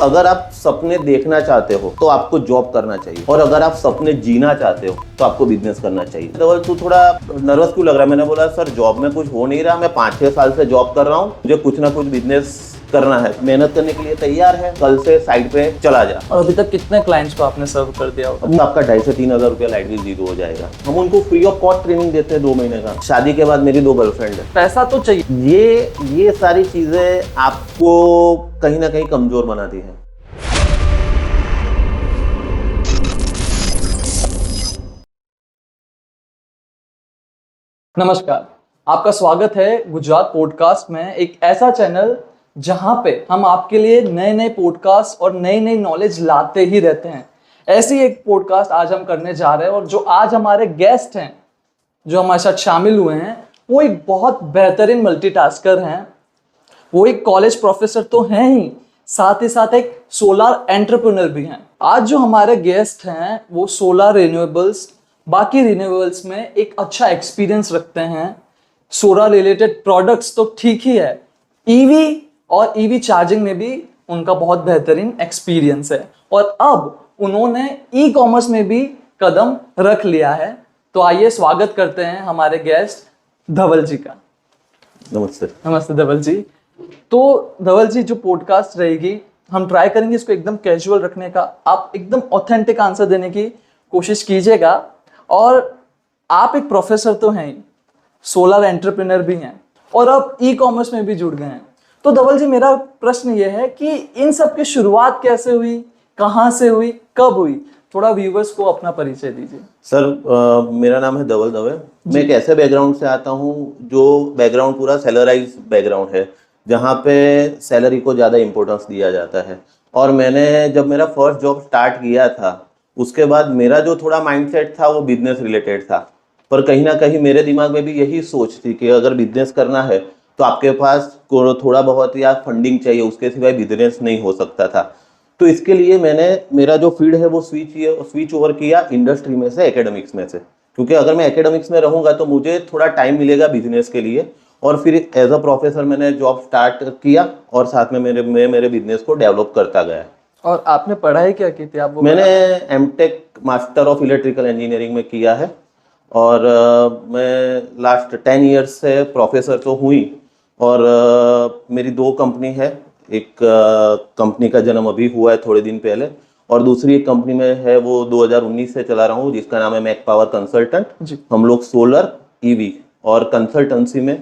अगर आप सपने देखना चाहते हो तो आपको जॉब करना चाहिए, और अगर आप सपने जीना चाहते हो तो आपको बिजनेस करना चाहिए। धवल, तू थोड़ा नर्वस क्यों लग रहा है? मैंने बोला सर जॉब में कुछ हो नहीं रहा, मैं 5-6 साल से जॉब कर रहा हूँ, मुझे कुछ ना कुछ बिजनेस करना है, मेहनत करने के लिए तैयार है, कल से साइड पे चला जा। और अभी तक कितने क्लाइंट्स को आपने सर्व कर दिया होगा? अब आपका 2,500 से 3,000 रुपया लाइट बिल जीरो हो जाएगा। हम उनको फ्री ऑफ कॉस्ट ट्रेनिंग देते हैं 2 महीने का। शादी के बाद मेरी 2 गर्लफ्रेंड है। पैसा तो चाहिए। ये सारी चीजें आपको कहीं ना कहीं कमजोर बनाती है। नमस्कार, आपका स्वागत है गुजरात पॉडकास्ट में, एक ऐसा चैनल जहां पे हम आपके लिए नए नए पॉडकास्ट और नई नई नॉलेज लाते ही रहते हैं। ऐसी एक पॉडकास्ट आज हम करने जा रहे हैं, और जो आज हमारे गेस्ट हैं जो हमारे साथ शामिल हुए हैं वो एक बहुत बेहतरीन मल्टीटास्कर हैं। वो एक कॉलेज प्रोफेसर तो हैं ही, साथ ही साथ एक सोलर एंटरप्रेन्योर भी हैं। आज जो हमारे गेस्ट हैं वो सोलर रिन्यूएबल्स, बाकी रिन्यूएबल्स में एक अच्छा एक्सपीरियंस रखते हैं। सोलर रिलेटेड प्रोडक्ट्स तो ठीक ही है, ईवी और ईवी चार्जिंग में भी उनका बहुत बेहतरीन एक्सपीरियंस है, और अब उन्होंने ई कॉमर्स में भी कदम रख लिया है। तो आइए स्वागत करते हैं हमारे गेस्ट धवल जी का। नमस्ते। नमस्ते धवल जी। तो धवल जी, जो पॉडकास्ट रहेगी हम ट्राई करेंगे इसको एकदम कैजुअल रखने का, आप एकदम ऑथेंटिक आंसर देने की कोशिश कीजिएगा। और आप एक प्रोफेसर तो हैं ही, सोलर एंटरप्रेन्योर भी हैं, और अब ई कॉमर्स में भी जुड़ गए हैं। तो धवल जी, मेरा प्रश्न ये है कि इन सब की शुरुआत कैसे हुई, कहाँ से हुई, कब हुई? थोड़ा व्यूवर्स को अपना परिचय दीजिए। सर, मेरा नाम है धवल दवे। मैं एक ऐसे बैकग्राउंड से आता हूँ जो बैकग्राउंड पूरा सैलराइज बैकग्राउंड है, जहाँ पे सैलरी को ज़्यादा इम्पोर्टेंस दिया जाता है। और मैंने जब मेरा फर्स्ट जॉब स्टार्ट किया था, उसके बाद मेरा जो थोड़ा माइंडसेट था वो बिजनेस रिलेटेड था। पर कहीं ना कहीं मेरे दिमाग में भी यही सोच थी कि अगर बिजनेस करना है तो आपके पास थोड़ा बहुत या फंडिंग चाहिए, उसके सिवाय बिजनेस नहीं हो सकता था। तो इसके लिए मैंने मेरा जो फील्ड है वो स्विच ओवर किया इंडस्ट्री में से एकेडमिक्स में से, क्योंकि अगर मैं एकेडमिक्स में रहूँगा तो मुझे थोड़ा टाइम मिलेगा बिजनेस के लिए। और फिर एज अ प्रोफेसर मैंने जॉब स्टार्ट किया, और साथ में मेरे बिजनेस को डेवलप करता गया। और आपने पढ़ाई क्या की थी? आप वो मैंने MTech master of electrical engineering में किया है, और मैं लास्ट 10 ईयर्स से प्रोफेसर तो हुई। और मेरी 2 कंपनी है। एक कंपनी का जन्म अभी हुआ है थोड़े दिन पहले, और दूसरी एक कंपनी में है वो 2019 से चला रहा हूँ, जिसका नाम है मैक पावर कंसल्टेंट। हम लोग सोलर, ईवी और कंसल्टेंसी में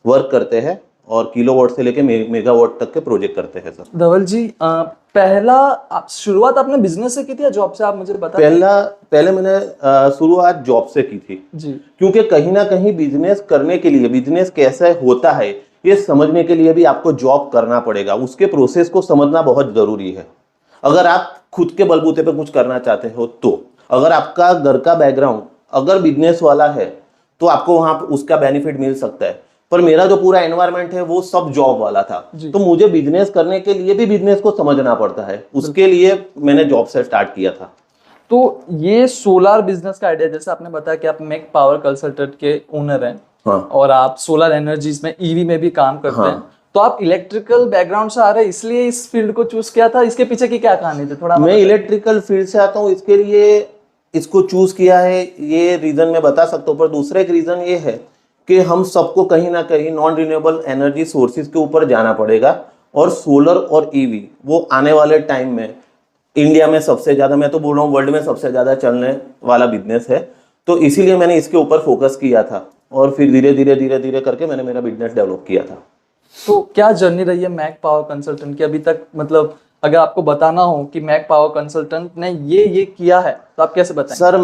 वर्क करते हैं, और किलोवाट से लेके मेगावाट तक के प्रोजेक्ट करते हैं। सर धवल जी, पहला शुरुआत आपने बिजनेस से की थी या जॉब से? आप मुझे बता। पहले मैंने शुरुआत जॉब से की थी जी, क्योंकि कहीं ना कहीं बिजनेस करने के लिए, बिजनेस कैसे होता है ये समझने के लिए भी आपको जॉब करना पड़ेगा। उसके प्रोसेस को समझना बहुत जरूरी है। अगर आप खुद के बलबूते पे कुछ करना चाहते हो तो, अगर आपका घर का बैकग्राउंड अगर बिजनेस वाला है तो आपको वहां उसका बेनिफिट मिल सकता है। पर मेरा जो पूरा एनवायरनमेंट है वो सब जॉब वाला था, तो मुझे बिजनेस करने के लिए भी बिजनेस को समझना पड़ता है। उसके लिए मैंने जॉब से स्टार्ट किया था। तो ये सोलर बिजनेस का आइडिया, जैसे आपने बताया कि आप मैक पावर कंसल्टेंट के ओनर हैं, हाँ। और आप सोलर एनर्जीज में, ईवी में भी काम करते हाँ। हैं, तो आप इलेक्ट्रिकल बैकग्राउंड से आ रहे हैं, इसलिए इस फील्ड को चूज किया था? इसके पीछे की क्या कहानी थी? थोड़ा मैं इलेक्ट्रिकल फील्ड से आता हूँ, इसके लिए इसको चूज किया है, ये रीजन मैं बता सकता हूँ। पर दूसरा एक रीजन ये है कि हम सबको कहीं ना कहीं नॉन रिन्यूएबल एनर्जी सोर्सेज के ऊपर जाना पड़ेगा, और सोलर और ईवी वो आने वाले टाइम में इंडिया में सबसे ज्यादा, मैं तो बोल रहा हूँ वर्ल्ड में सबसे ज्यादा चलने वाला बिजनेस है। तो इसीलिए मैंने इसके ऊपर फोकस किया था, और फिर धीरे धीरे करके मैंने मेरा बिजनेस डेवलप किया था। तो क्या जर्नी रही है मैक पावर कंसल्टेंट की अभी तक? मतलब अगर आपको बताना हो कि मैक पावर कंसल्टेंट ने ये किया है तो आप कैसे बताएं? सर,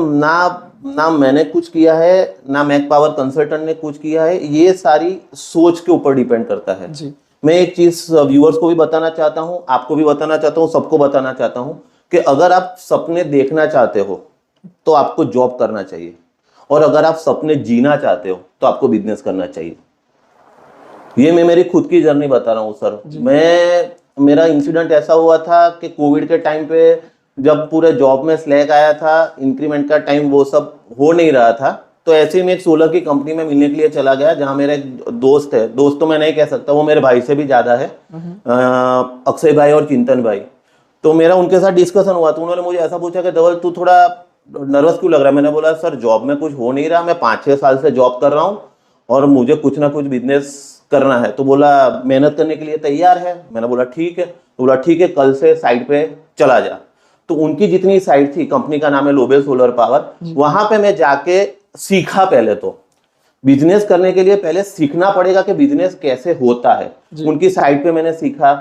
ना मैंने कुछ किया है, ना मैक पावर कंसल्टेंट ने कुछ किया है। ये सारी सोच के ऊपर डिपेंड करता है जी। मैं एक चीज व्यूअर्स को भी बताना चाहता हूँ, आपको भी बताना चाहता हूँ, सबको बताना चाहता हूँ कि अगर आप सपने देखना चाहते हो तो आपको जॉब करना चाहिए, और अगर आप सपने जीना चाहते हो तो आपको बिजनेस करना चाहिए। ये मैं मेरी खुद की जर्नी बता रहा हूँ सर। मेरा इंसिडेंट ऐसा हुआ था कि कोविड के टाइम पे जब पूरे जॉब में स्लैक आया था, इंक्रीमेंट का टाइम वो सब हो नहीं रहा था, तो ऐसे ही मैं एक सोलर की कंपनी में मिलने के लिए चला गया, जहां मेरा एक दोस्त है, दोस्त तो मैं नहीं कह सकता, वो मेरे भाई से भी ज्यादा है, अक्षय भाई और चिंतन भाई। तो मेरा उनके साथ डिस्कशन हुआ, तो उन्होंने मुझे ऐसा पूछा कि धवल तू थोड़ा नर्वस क्यों लग रहा है। मैंने बोला सर जॉब में कुछ हो नहीं रहा, मैं 5-6 साल से जॉब कर रहा हूँ और मुझे कुछ ना कुछ बिजनेस करना है। तो बोला मेहनत करने के लिए तैयार है। मैंने बोला ठीक है। तो बोला ठीक है, कल से साइट पे चला जा। तो उनकी जितनी साइट थी, कंपनी का नाम है लोबेल सोलर पावर, वहां पे मैं जाके सीखा। पहले तो बिजनेस करने के लिए पहले सीखना पड़ेगा कि बिजनेस कैसे होता है। उनकी साइट पे मैंने सीखा।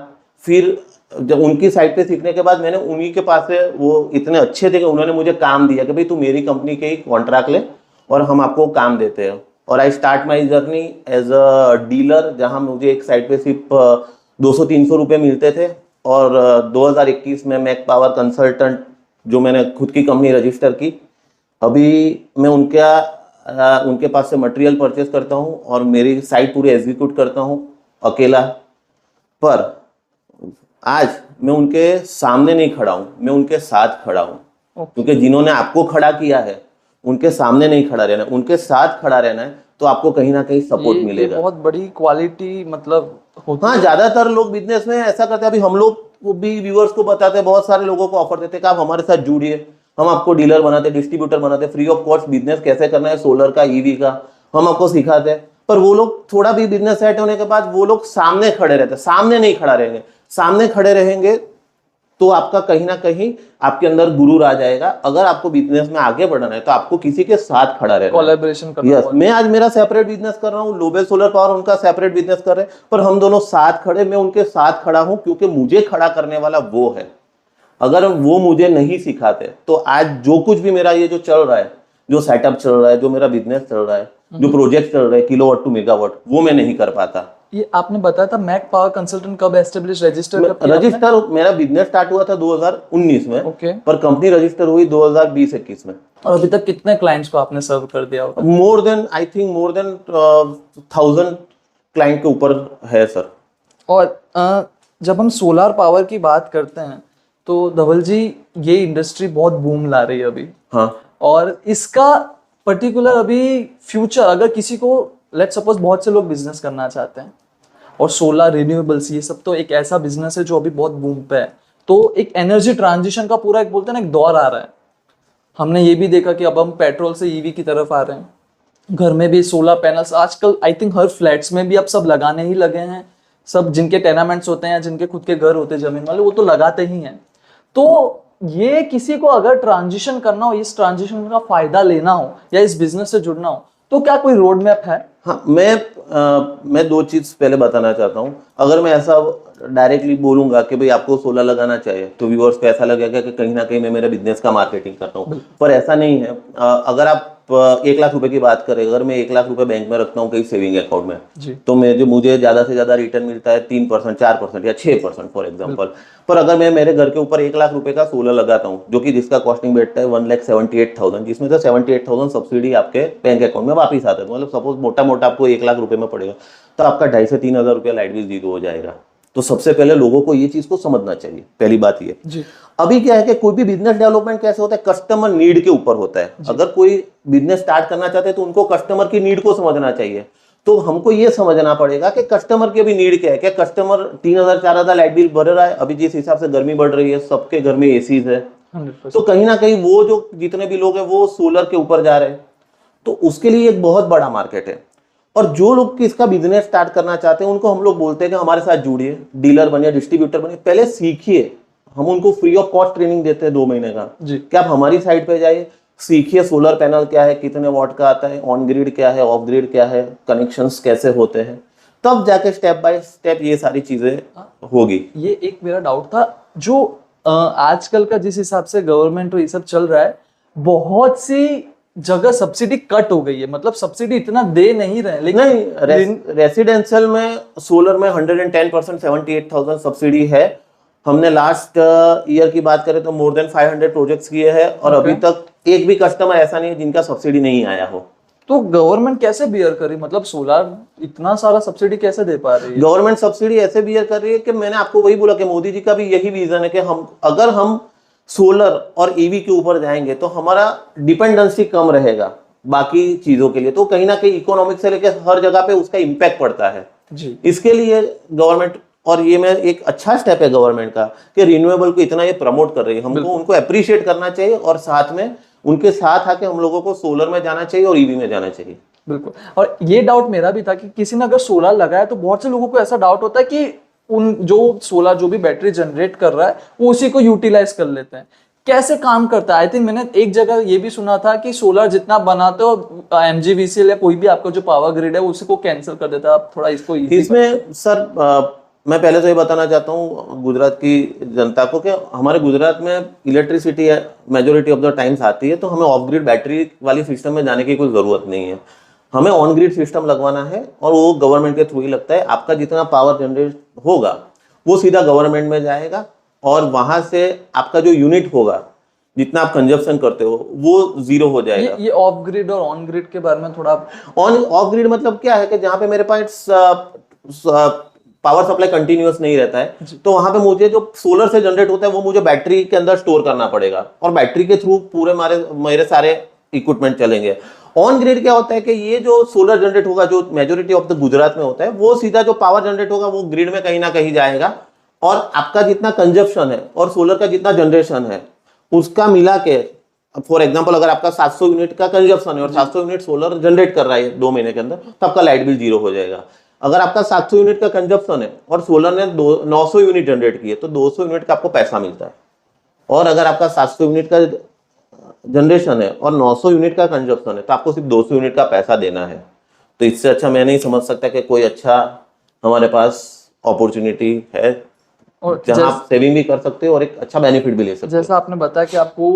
फिर जब उनकी साइट पे सीखने के बाद मैंने उन्हीं के पास से, वो इतने अच्छे थे कि उन्होंने मुझे काम दिया कि भाई तू मेरी कंपनी के ही कॉन्ट्रैक्ट ले और हम आपको काम देते हैं। और I start my journey as a dealer, जहां मुझे एक साइट पे सिर्फ 200-300 रुपये मिलते थे। और 2021 में मैक पावर कंसल्टेंट, जो मैंने खुद की कंपनी रजिस्टर की, अभी मैं उनके पास से मटेरियल परचेस करता हूँ और मेरी साइट पूरी एग्जीक्यूट करता हूँ अकेला। पर आज मैं उनके सामने नहीं खड़ा हूँ, मैं उनके साथ खड़ा हूँ। क्योंकि जिन्होंने आपको खड़ा किया है उनके सामने नहीं खड़ा रहना, उनके साथ खड़ा रहना है, तो आपको कहीं ना कहीं सपोर्ट मिलेगा। ये बहुत बड़ी क्वालिटी मतलब होती हाँ, ज्यादातर लोग बिजनेस में ऐसा करते हैं। अभी हम लोग भी व्यूअर्स को बताते हैं, बहुत सारे लोगों को ऑफर देते हैं कि आप हमारे साथ जुड़िए, हम आपको डीलर बनाते, डिस्ट्रीब्यूटर बनाते, फ्री ऑफ कॉस्ट बिजनेस कैसे करना है सोलर का, ईवी का, हम आपको सिखाते हैं। पर वो लोग थोड़ा भी बिजनेस सेट होने के बाद वो लोग सामने खड़े रहते हैं, सामने नहीं खड़ा रहेंगे। सामने खड़े रहेंगे तो आपका कहीं ना कहीं आपके अंदर गुरूर आ जाएगा। अगर आपको बिजनेस में आगे बढ़ना है तो आपको किसी के साथ खड़ा रहना है, कोलैबोरेशन करना। यस, मैं आज मेरा सेपरेट बिजनेस कर रहा हूँ, लोबेल सोलर पावर उनका सेपरेट बिजनेस कर रहे हैं, पर हम दोनों साथ खड़े, मैं उनके साथ खड़ा हूं क्योंकि मुझे खड़ा करने वाला वो है। अगर वो मुझे नहीं सिखाते तो आज जो कुछ भी मेरा ये जो चल रहा है, जो सेटअप चल रहा है, जो मेरा बिजनेस चल रहा है, जो प्रोजेक्ट चल रहे हैं किलोवाट टू मेगावाट, वो मैं नहीं कर पाता। ये आपने बताया था मैक पावर कंसल्टेंट कब एस्टेब्लिश रजिस्टर रजिस्टर मेरा बिजनेस स्टार्ट हुआ था 2019 में, ओके, पर कंपनी रजिस्टर हुई 2020-21 में। और अभी तक कितने क्लाइंट्स को आपने सर्व कर दिया होगा? मोर देन 1000 क्लाइंट के ऊपर है सर। और जब हम सोलर पावर की बात करते हैं तो धवल जी ये इंडस्ट्री बहुत बूम ला रही है अभी। हाँ, और इसका पर्टिकुलर अभी फ्यूचर, अगर किसी को लेट्स सपोज बहुत से लोग बिजनेस करना चाहते हैं और सोलर रिन्यूएबल्स ये सब तो एक ऐसा बिजनेस है जो अभी बहुत बूम पे है, तो एक एनर्जी ट्रांजिशन का पूरा एक बोलते हैं ना एक दौर आ रहा है। हमने ये भी देखा कि अब हम पेट्रोल से ईवी की तरफ आ रहे हैं, घर में भी सोलर पैनल्स आजकल आई थिंक हर फ्लैट्स में भी अब सब लगाने ही लगे हैं। सब जिनके टेनामेंट्स होते हैं, जिनके खुद के घर होते हैं जमीन वाले, वो तो लगाते ही हैं। तो ये किसी को अगर ट्रांजिशन करना हो, इस ट्रांजिशन का फायदा लेना हो या इस बिजनेस से जुड़ना हो, तो क्या कोई रोड मैप है? हाँ, मैं दो चीज पहले बताना चाहता हूँ। अगर मैं ऐसा डायरेक्टली बोलूंगा कि भाई आपको सोलर लगाना चाहिए, तो व्यूअर्स को ऐसा लगेगा कि कहीं ना कहीं मैं मेरे बिजनेस का मार्केटिंग कर रहा हूँ, पर ऐसा नहीं है। अगर आप 1 लाख रुपए की बात करें, अगर मैं 1 लाख रुपए बैंक में रखता हूँ कहीं सेविंग अकाउंट में, तो मुझे ज्यादा से ज्यादा रिटर्न मिलता है 3%, 4% या 6% फॉर एग्जाम्पल। पर अगर मैं मेरे घर के ऊपर 1 लाख रुपए का सोलर लगाता हूँ, जो कि जिसका कॉस्टिंग बैठता है 1,78,000, जिसमें से 78,000 सब्सिडी आपके बैंक अकाउंट में वापिस आता है, मतलब सपोज मोटा मोटा आपको 1 लाख रुपए में पड़ेगा, तो आपका 2,500 से 3,000 रुपया लाइट बिल जीरो हो जाएगा। तो सबसे पहले लोगों को ये चीज को समझना चाहिए, पहली बात ये। अभी क्या है कि कोई भी बिजनेस डेवलपमेंट कैसे होता है, कस्टमर नीड के ऊपर होता है। अगर कोई बिजनेस स्टार्ट करना चाहते हैं तो उनको कस्टमर की नीड को समझना चाहिए। तो हमको ये समझना पड़ेगा कि कस्टमर की भी नीड क्या है। क्या कस्टमर 3,000-4,000 लाइट बिल भर रहा है? अभी जिस हिसाब से गर्मी बढ़ रही है, सबके घर में एसीज है, तो कहीं ना कहीं वो जो जितने भी लोग हैं वो सोलर के ऊपर जा रहे हैं, तो उसके लिए एक बहुत बड़ा मार्केट है। और जो लोग इसका बिजनेस स्टार्ट करना चाहते हैं उनको हम लोग बोलते हैं कि हमारे साथ जुड़िए, डीलर बनिए, डिस्ट्रीब्यूटर बनिए, पहले सीखिए। हम उनको फ्री ऑफ कॉस्ट ट्रेनिंग देते हैं 2 महीने का कि आप हमारी साइट पे जाइए, सीखिए सोलर पैनल क्या है, कितने वॉट का आता है, ऑन ग्रिड क्या है, ऑफ ग्रिड क्या है, कनेक्शंस कैसे होते हैं, तब जाके स्टेप बाय स्टेप ये सारी चीजें होगी। ये एक मेरा डाउट था, जो आजकल का जिस हिसाब से गवर्नमेंट और ये सब चल रहा है, बहुत सी जगह सब्सिडी कट हो गई है, मतलब सब्सिडी इतना दे नहीं रहे। लेकिन नहीं, रेसिडेंशियल में सोलर में 110% 78,000 सब्सिडी है। हमने लास्ट ईयर की बात करें तो मोर देन 500 प्रोजेक्ट्स किए हैं और अभी तक एक भी कस्टमर ऐसा नहीं है जिनका सब्सिडी नहीं आया हो। तो गवर्नमेंट कैसे बियर करी, मतलब सोलर इतना सारा सब्सिडी कैसे दे पा रही है? गवर्नमेंट सब्सिडी ऐसे बियर कर रही है कि मैंने आपको वही बोला कि मोदी जी का भी यही विजन है कि अगर हम सोलर और ईवी के ऊपर जाएंगे तो हमारा डिपेंडेंसी कम रहेगा बाकी चीजों के लिए। तो कहीं ना कहीं इकोनॉमिक से लेकर हर जगह पे उसका इम्पैक्ट पड़ता है जी। इसके लिए गवर्नमेंट और ये मैं एक अच्छा स्टेप है गवर्नमेंट का कि रिन्यूएबल को इतना ये प्रमोट कर रही है, हमको उनको अप्रिशिएट करना चाहिए और साथ में उनके साथ आके हम लोगों को सोलर में जाना चाहिए और ईवी में जाना चाहिए। बिल्कुल। और ये डाउट मेरा भी था कि किसी ने अगर सोलर लगाया तो बहुत से लोगों को ऐसा डाउट होता है कि उन जो सोलर जो भी बैटरी जनरेट कर रहा है वो उसी को यूटिलाइज कर लेते हैं। कैसे काम करता है? आई थिंक मैंने एक जगह ये भी सुना था कि सोलर जितना बनाते हो एमजीवीसीएल या कोई भी आपका जो पावर ग्रिड है उसी को कैंसिल कर देता है। आप थोड़ा इसको इसमें सर मैं पहले तो ये बताना चाहता हूँ गुजरात की जनता को कि हमारे गुजरात में electricity majority of the times आती है, तो हमें ऑफ ग्रिड बैटरी वाली सिस्टम में जाने की कोई ज़रूरत नहीं है। हमें ऑन ग्रिड सिस्टम लगवाना है और वो गवर्नमेंट के थ्रू ही लगता है। आपका जितना पावर जनरेट होगा वो सीधा गवर्नमेंट में जाएगा और वहां से आपका जो यूनिट होगा, जितना आप कंजप्शन करते हो, वो जीरो हो जाएगा। ये ऑफ ग्रिड और ऑन ग्रिड के बारे में थोड़ा ऑफ ग्रिड मतलब क्या है कि जहाँ पे मेरे पास पावर सप्लाई कंटिन्यूअस नहीं रहता है, तो वहां पे मुझे जो सोलर से जनरेट होता है वो मुझे बैटरी के अंदर स्टोर करना पड़ेगा और बैटरी के थ्रू पूरे मेरे सारे इक्विपमेंट चलेंगे। ऑन ग्रिड क्या होता है कि ये जो सोलर जनरेट होगा, जो मेजोरिटी ऑफ द गुजरात में होता है, वो सीधा जो पावर जनरेट होगा वो ग्रिड में कहीं ना कहीं जाएगा और आपका जितना कंजप्शन है और सोलर का जितना जनरेशन है उसका मिला के, फॉर एग्जाम्पल अगर आपका 700 यूनिट का कंजप्शन है और 700 यूनिट सोलर जनरेट कर रहा है 2 महीने के अंदर, तो आपका लाइट बिल जीरो हो जाएगा। अगर आपका 700 यूनिट का कंजप्शन है और सोलर ने 900 यूनिट जनरेट किए तो 200 यूनिट का आपको पैसा मिलता है। और अगर आपका 700 यूनिट का जनरेशन है और 900 यूनिट का कंजप्शन है तो आपको सिर्फ 200 यूनिट का पैसा देना है। तो इससे अच्छा मैं नहीं समझ सकता कि कोई अच्छा हमारे पास अपॉर्चुनिटी है और जहां आप सेविंग भी कर सकते हो और एक अच्छा बेनिफिट भी ले सकते हो। जैसा आपने बताया कि आपको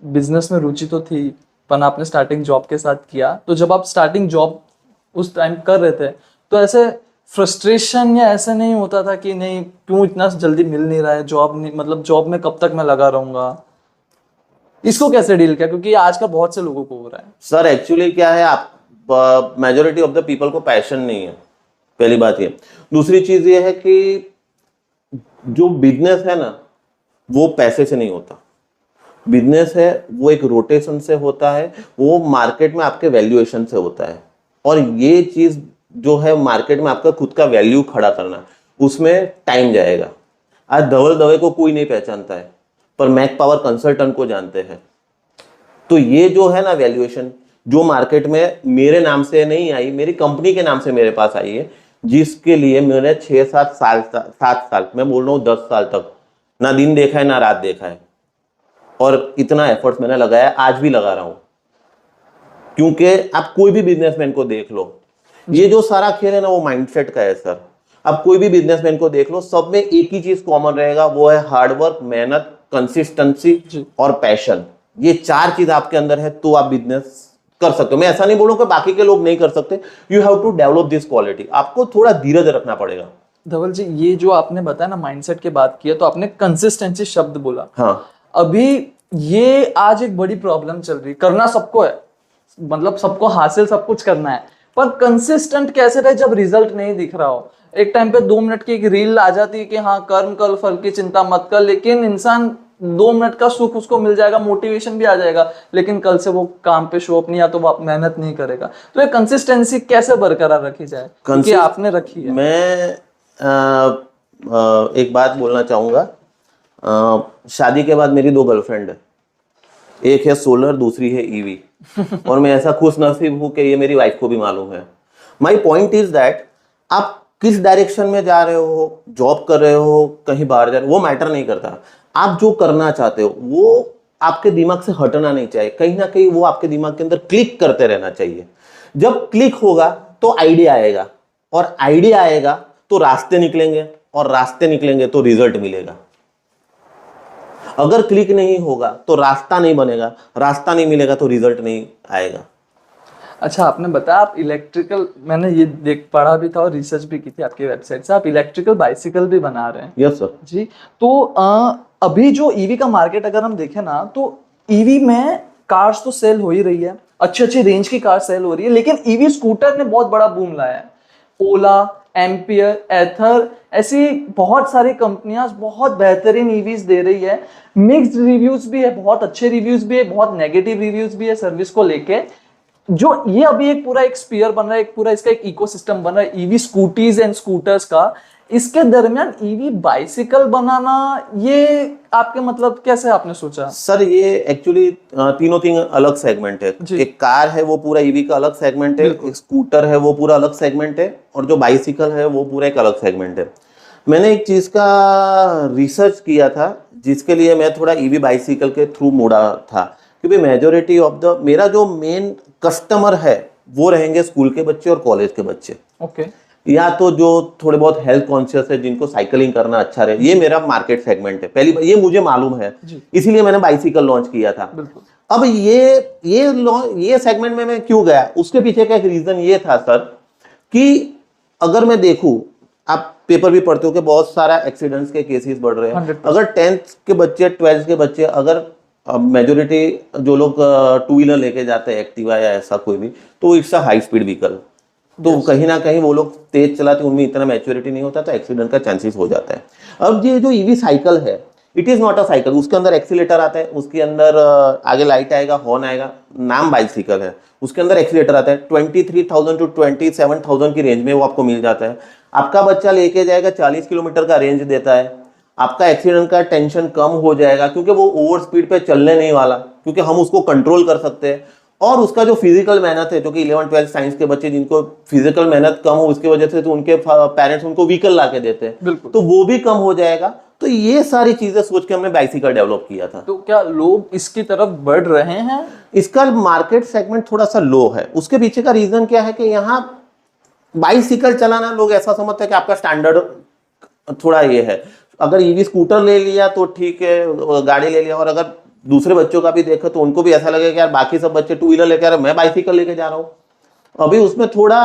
बिजनेस में रुचि तो थी पर आपने स्टार्टिंग जॉब के साथ किया, तो जब आप स्टार्टिंग जॉब उस टाइम कर रहे थे तो ऐसे फ्रस्ट्रेशन या ऐसा नहीं होता था कि नहीं क्यों इतना जल्दी मिल नहीं रहा है जॉब, नहीं मतलब जॉब में कब तक मैं लगा रहूंगा? इसको कैसे डील किया, क्योंकि आजकल बहुत से लोगों को हो रहा है। सर एक्चुअली क्या है, आप मेजोरिटी ऑफ द पीपल को पैशन नहीं है, पहली बात ये। दूसरी चीज ये है कि जो बिजनेस है ना वो पैसे से नहीं होता। बिजनेस है वो एक रोटेशन से होता है, वो मार्केट में आपके वैल्यूएशन से होता है। और ये चीज जो है मार्केट में आपका खुद का वैल्यू खड़ा करना, उसमें टाइम जाएगा। आज धवल दवे को कोई नहीं पहचानता है पर मैक पावर कंसल्टेंट को जानते हैं। तो ये जो है ना वैल्यूएशन जो मार्केट में मेरे नाम से नहीं आई, मेरी कंपनी के नाम से मेरे पास आई है, जिसके लिए मैंने 6-7 साल 7 साल मैं बोल रहा हूँ 10 साल तक ना दिन देखा है ना रात देखा है और इतना एफर्ट्स मैंने लगाया, आज भी लगा रहा हूं। क्योंकि आप कोई भी बिजनेसमैन को देख लो, ये जो सारा खेल है ना वो माइंडसेट का है सर। आप कोई भी बिजनेसमैन को देख लो, सब में एक ही चीज कॉमन रहेगा, वो है हार्डवर्क, मेहनत, कंसिस्टेंसी और पैशन। ये 4 चीज आपके अंदर है तो आप बिजनेस कर सकते हो। मैं ऐसा नहीं बोलूंगा कि बाकी के लोग नहीं कर सकते, you have to develop this quality. आपको थोड़ा धीरज रखना पड़ेगा। धवल जी, ये जो आपने बताया ना माइंडसेट की बात की है, तो आपने कंसिस्टेंसी शब्द बोला। हाँ, अभी ये आज एक बड़ी प्रॉब्लम चल रही, करना सबको है, मतलब सबको हासिल सब कुछ करना है, पर कंसिस्टेंट कैसे रहे जब रिजल्ट नहीं दिख रहा हो। एक टाइम पे 2 मिनट की एक रील आ जाती है कि हाँ कर्म कर फल की चिंता मत कर, लेकिन इंसान 2 मिनट का सुख उसको मिल जाएगा, मोटिवेशन भी आ जाएगा, लेकिन कल से वो काम पे शो अप नहीं, या तो वो मेहनत नहीं करेगा। तो ये कंसिस्टेंसी कैसे बरकरार रखी जाए, क्योंकि आपने रखी है। मैं एक बात बोलना चाहूंगा। शादी के बाद मेरी 2 गर्लफ्रेंड है, एक है सोलर, दूसरी है ईवी। और मैं ऐसा खुश नसीब हूं कि ये मेरी वाइफ को भी मालूम है। माई पॉइंट इज दैट आप किस डायरेक्शन में जा रहे हो, जॉब कर रहे हो, कहीं बाहर जा रहे हो, वो मैटर नहीं करता। आप जो करना चाहते हो वो आपके दिमाग से हटना नहीं चाहिए, कहीं ना कहीं वो आपके दिमाग के अंदर क्लिक करते रहना चाहिए। जब क्लिक होगा तो आइडिया आएगा, और आइडिया आएगा तो रास्ते निकलेंगे, और रास्ते निकलेंगे तो रिजल्ट मिलेगा। अगर क्लिक नहीं होगा तो रास्ता नहीं बनेगा, रास्ता नहीं मिलेगा तो रिजल्ट नहीं आएगा। अच्छा, आपने बताया आप इलेक्ट्रिकल, मैंने ये देख पढ़ा भी था और रिसर्च भी की थी आपकी वेबसाइट से, आप इलेक्ट्रिकल बाइसिकल भी बना रहे हैं। यस सर जी। तो अभी जो ईवी का मार्केट अगर हम देखें ना, तो ईवी में कार्स तो सेल हो ही रही है, अच्छी अच्छी रेंज की कार सेल हो रही है, लेकिन ईवी स्कूटर ने बहुत बड़ा बूम लाया है। ओला, एम्पियर, एथर, ऐसी बहुत सारी कंपनियां बहुत बेहतरीन ईवीज दे रही है। मिक्स्ड रिव्यूज भी है, बहुत अच्छे रिव्यूज भी है, बहुत नेगेटिव रिव्यूज भी है सर्विस को लेके। जो ये अभी एक पूरा एक स्पीयर बन रहा है, एक पूरा इसका एक इकोसिस्टम बन रहा है ईवी स्कूटीज एंड स्कूटर्स का, इसके दरमियान ईवी बाइसिकल बनाना, ये आपके मतलब कैसे आपने सोचा? सर ये एक्चुअली तीन अलग सेगमेंट है। जी। एक कार है वो पूरा ईवी का अलग सेगमेंट है, एक स्कूटर है वो पूरा अलग सेगमेंट है, और जो बाइसिकल है वो पूरा एक अलग सेगमेंट है। मैंने एक चीज का रिसर्च किया था जिसके लिए मैं थोड़ा ईवी बाइसिकल के थ्रू मुड़ा था, क्योंकि मेजोरिटी ऑफ द मेरा जो मेन कस्टमर है वो रहेंगे स्कूल के बच्चे और कॉलेज के बच्चे, ओके। या तो जो थोड़े बहुत हेल्थ कॉन्शियस है, जिनको साइकिलिंग करना अच्छा रहे। ये मेरा मार्केट सेगमेंट है, पहली बार ये मुझे मालूम है, इसीलिए मैंने बाइसिकल लॉन्च किया था। बिल्कुल। अब ये सेगमेंट में मैं क्यों गया, उसके पीछे का एक रीजन ये था सर कि अगर मैं देखूं, आप पेपर भी पढ़ते हो कि बहुत सारा एक्सीडेंट्स के केसेस बढ़ रहे हैं। 100%। अगर 10th के बच्चे 12th के बच्चे, अगर मेजोरिटी जो लोग टू व्हीलर लेके जाते हैं, एक्टिवा या ऐसा कोई भी, तो it's a high speed vehicle, तो कहीं ना कहीं वो लोग तेज चलाते, उनमें इतना मैच्योरिटी नहीं होता, तो एक्सीडेंट का चांसेस हो जाता है। अब ये जो ईवी साइकिल है, it is not a cycle. उसके अंदर एक्सीलेटर आता है, उसके अंदर आगे लाइट आएगा, हॉर्न आएगा, नाम बाइसिकल है। उसके अंदर एक्सीलेटर आता है, 23,000 टू 27,000 की रेंज में वो आपको मिल जाता है। आपका बच्चा लेके जाएगा, 40 किलोमीटर का रेंज देता है। आपका एक्सीडेंट का टेंशन कम हो जाएगा, क्योंकि वो ओवर स्पीड पे चलने नहीं वाला, क्योंकि हम उसको कंट्रोल कर सकते हैं। और उसका जो फिजिकल मेहनत है, जो कि 11-12 साइंस के बच्चे जिनको फिजिकल मेहनत कम हो, उसकी वजह से तो उनके पेरेंट्स उनको व्हीकल ला के देते हैं, बिल्कुल। तो वो भी कम हो जाएगा। तो ये सारी चीजें सोच के हमने बाइसिकल डेवलप किया था। तो क्या लोग इसकी तरफ बढ़ रहे हैं? इसका मार्केट सेगमेंट थोड़ा सा लो है। उसके पीछे का रीजन क्या है कि यहाँ बाइसिकल चलाना लोग ऐसा समझते हैं कि आपका स्टैंडर्ड थोड़ा ये है। अगर ईवी स्कूटर ले लिया तो ठीक है, गाड़ी ले लिया, और अगर दूसरे बच्चों का भी देखो तो उनको भी ऐसा लगेगा कि यार बाकी सब बच्चे टू व्हीलर लेके आ रहे हैं, मैं बाइसिकल लेके जा रहा हूँ। अभी उसमें थोड़ा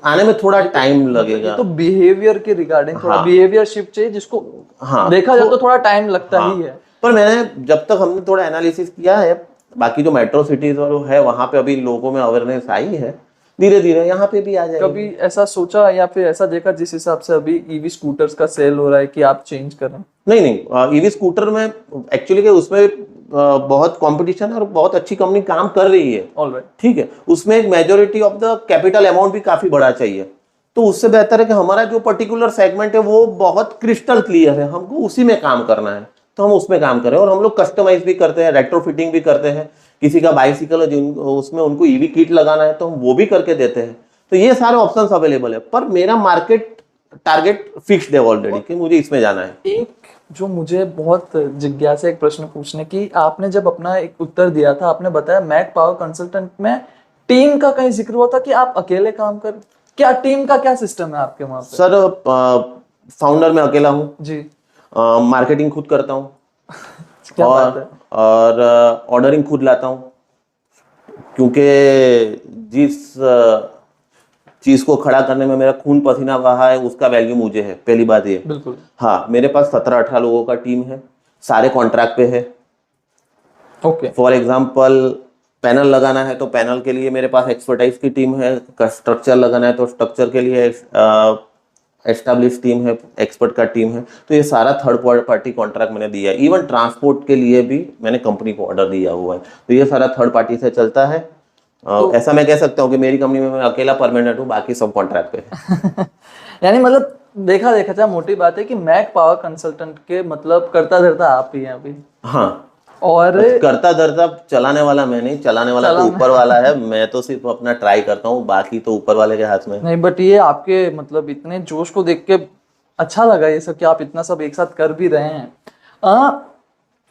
आने में थोड़ा टाइम लगेगा। तो बिहेवियर के रिगार्डिंग थोड़ा हाँ। बिहेवियर शिफ्ट चाहिए, जिसको हाँ, देखा जाए तो थोड़ा टाइम लगता ही है। पर मैंने जब तक हमने थोड़ा एनालिसिस किया है, बाकी जो मेट्रो सिटीज और है वहां पे अभी लोगों में अवेयरनेस आई है, धीरे धीरे यहाँ पे भी आ जाएगी। कभी ऐसा सोचा या फिर ऐसा देखा जिस हिसाब से अभी ईवी स्कूटर्स का सेल हो रहा है कि आप चेंज करें? नहीं, ईवी स्कूटर में एक्चुअली के उसमें बहुत कंपटीशन है और बहुत अच्छी कंपनी काम कर रही है। ऑलराइट। ठीक है, उसमें एक majority of the capital amount भी काफी बड़ा चाहिए। तो उससे बेहतर है कि हमारा जो पर्टिकुलर सेगमेंट है वो बहुत क्रिस्टल क्लियर है, हमको उसी में काम करना है, तो हम उसमें काम करें। और हम लोग कस्टमाइज भी करते हैं, रेट्रोफिटिंग भी करते हैं। किसी का बाइसिकल है जिन उसमें उनको ईवी किट लगाना है तो हम वो भी करके देते हैं। तो ये सारे ऑप्शंस अवेलेबल है, पर मेरा मार्केट टारगेट फिक्स्ड है ऑलरेडी कि मुझे इसमें जाना है। एक जो मुझे बहुत जिज्ञासा एक प्रश्न पूछने की, आपने जब अपना एक उत्तर दिया था, आपने बताया मैक पावर कंसल्टेंट में टीम का कहीं जिक्र हुआ था कि आप अकेले काम कर, क्या टीम का क्या सिस्टम है आपके वहां पे? सर फाउंडर मैं अकेला हूँ जी। मार्केटिंग खुद करता हूँ, क्या बात है। और ऑर्डरिंग खुद लाता हूँ, क्योंकि जिस चीज को खड़ा करने में मेरा खून पसीना बहा है उसका वैल्यू मुझे है, पहली बात ये। बिल्कुल। हाँ, मेरे पास 17-18 लोगों का टीम है, सारे कॉन्ट्रैक्ट पे है। ओके। फॉर एग्जाम्पल पैनल लगाना है तो पैनल के लिए मेरे पास एक्सपर्टाइज की टीम है, स्ट्रक्चर लगाना है तो स्ट्रक्चर के लिए एस्टैब्लिश टीम है, एक्सपर्ट का टीम है। तो ये सारा थर्ड पार्टी कॉन्ट्रैक्ट मैंने दिया है। इवन ट्रांसपोर्ट के लिए भी मैंने कंपनी को ऑर्डर दिया हुआ है, तो ये सारा थर्ड पार्टी से चलता है। ऐसा मैं कह सकता हूँ कि मेरी कंपनी में मैं अकेला परमानेंट हूँ, बाकी सब कॉन्ट्रैक्ट पे है। यानी मतलब देखा जाए मोटी बात है कि मैक पावर कंसल्टेंट के मतलब करता धरता आप ही हैं अभी। हाँ, और करता धरता चलाने वाला मैं नहीं, चलाने वाला तो ऊपर वाला है, मैं तो सिर्फ अपना ट्राई करता हूँ, बाकी तो ऊपर वाले के हाथ में। नहीं, बट ये आपके मतलब इतने जोश को देख के अच्छा लगा ये सब कि आप इतना सब एक साथ कर भी रहे हैं।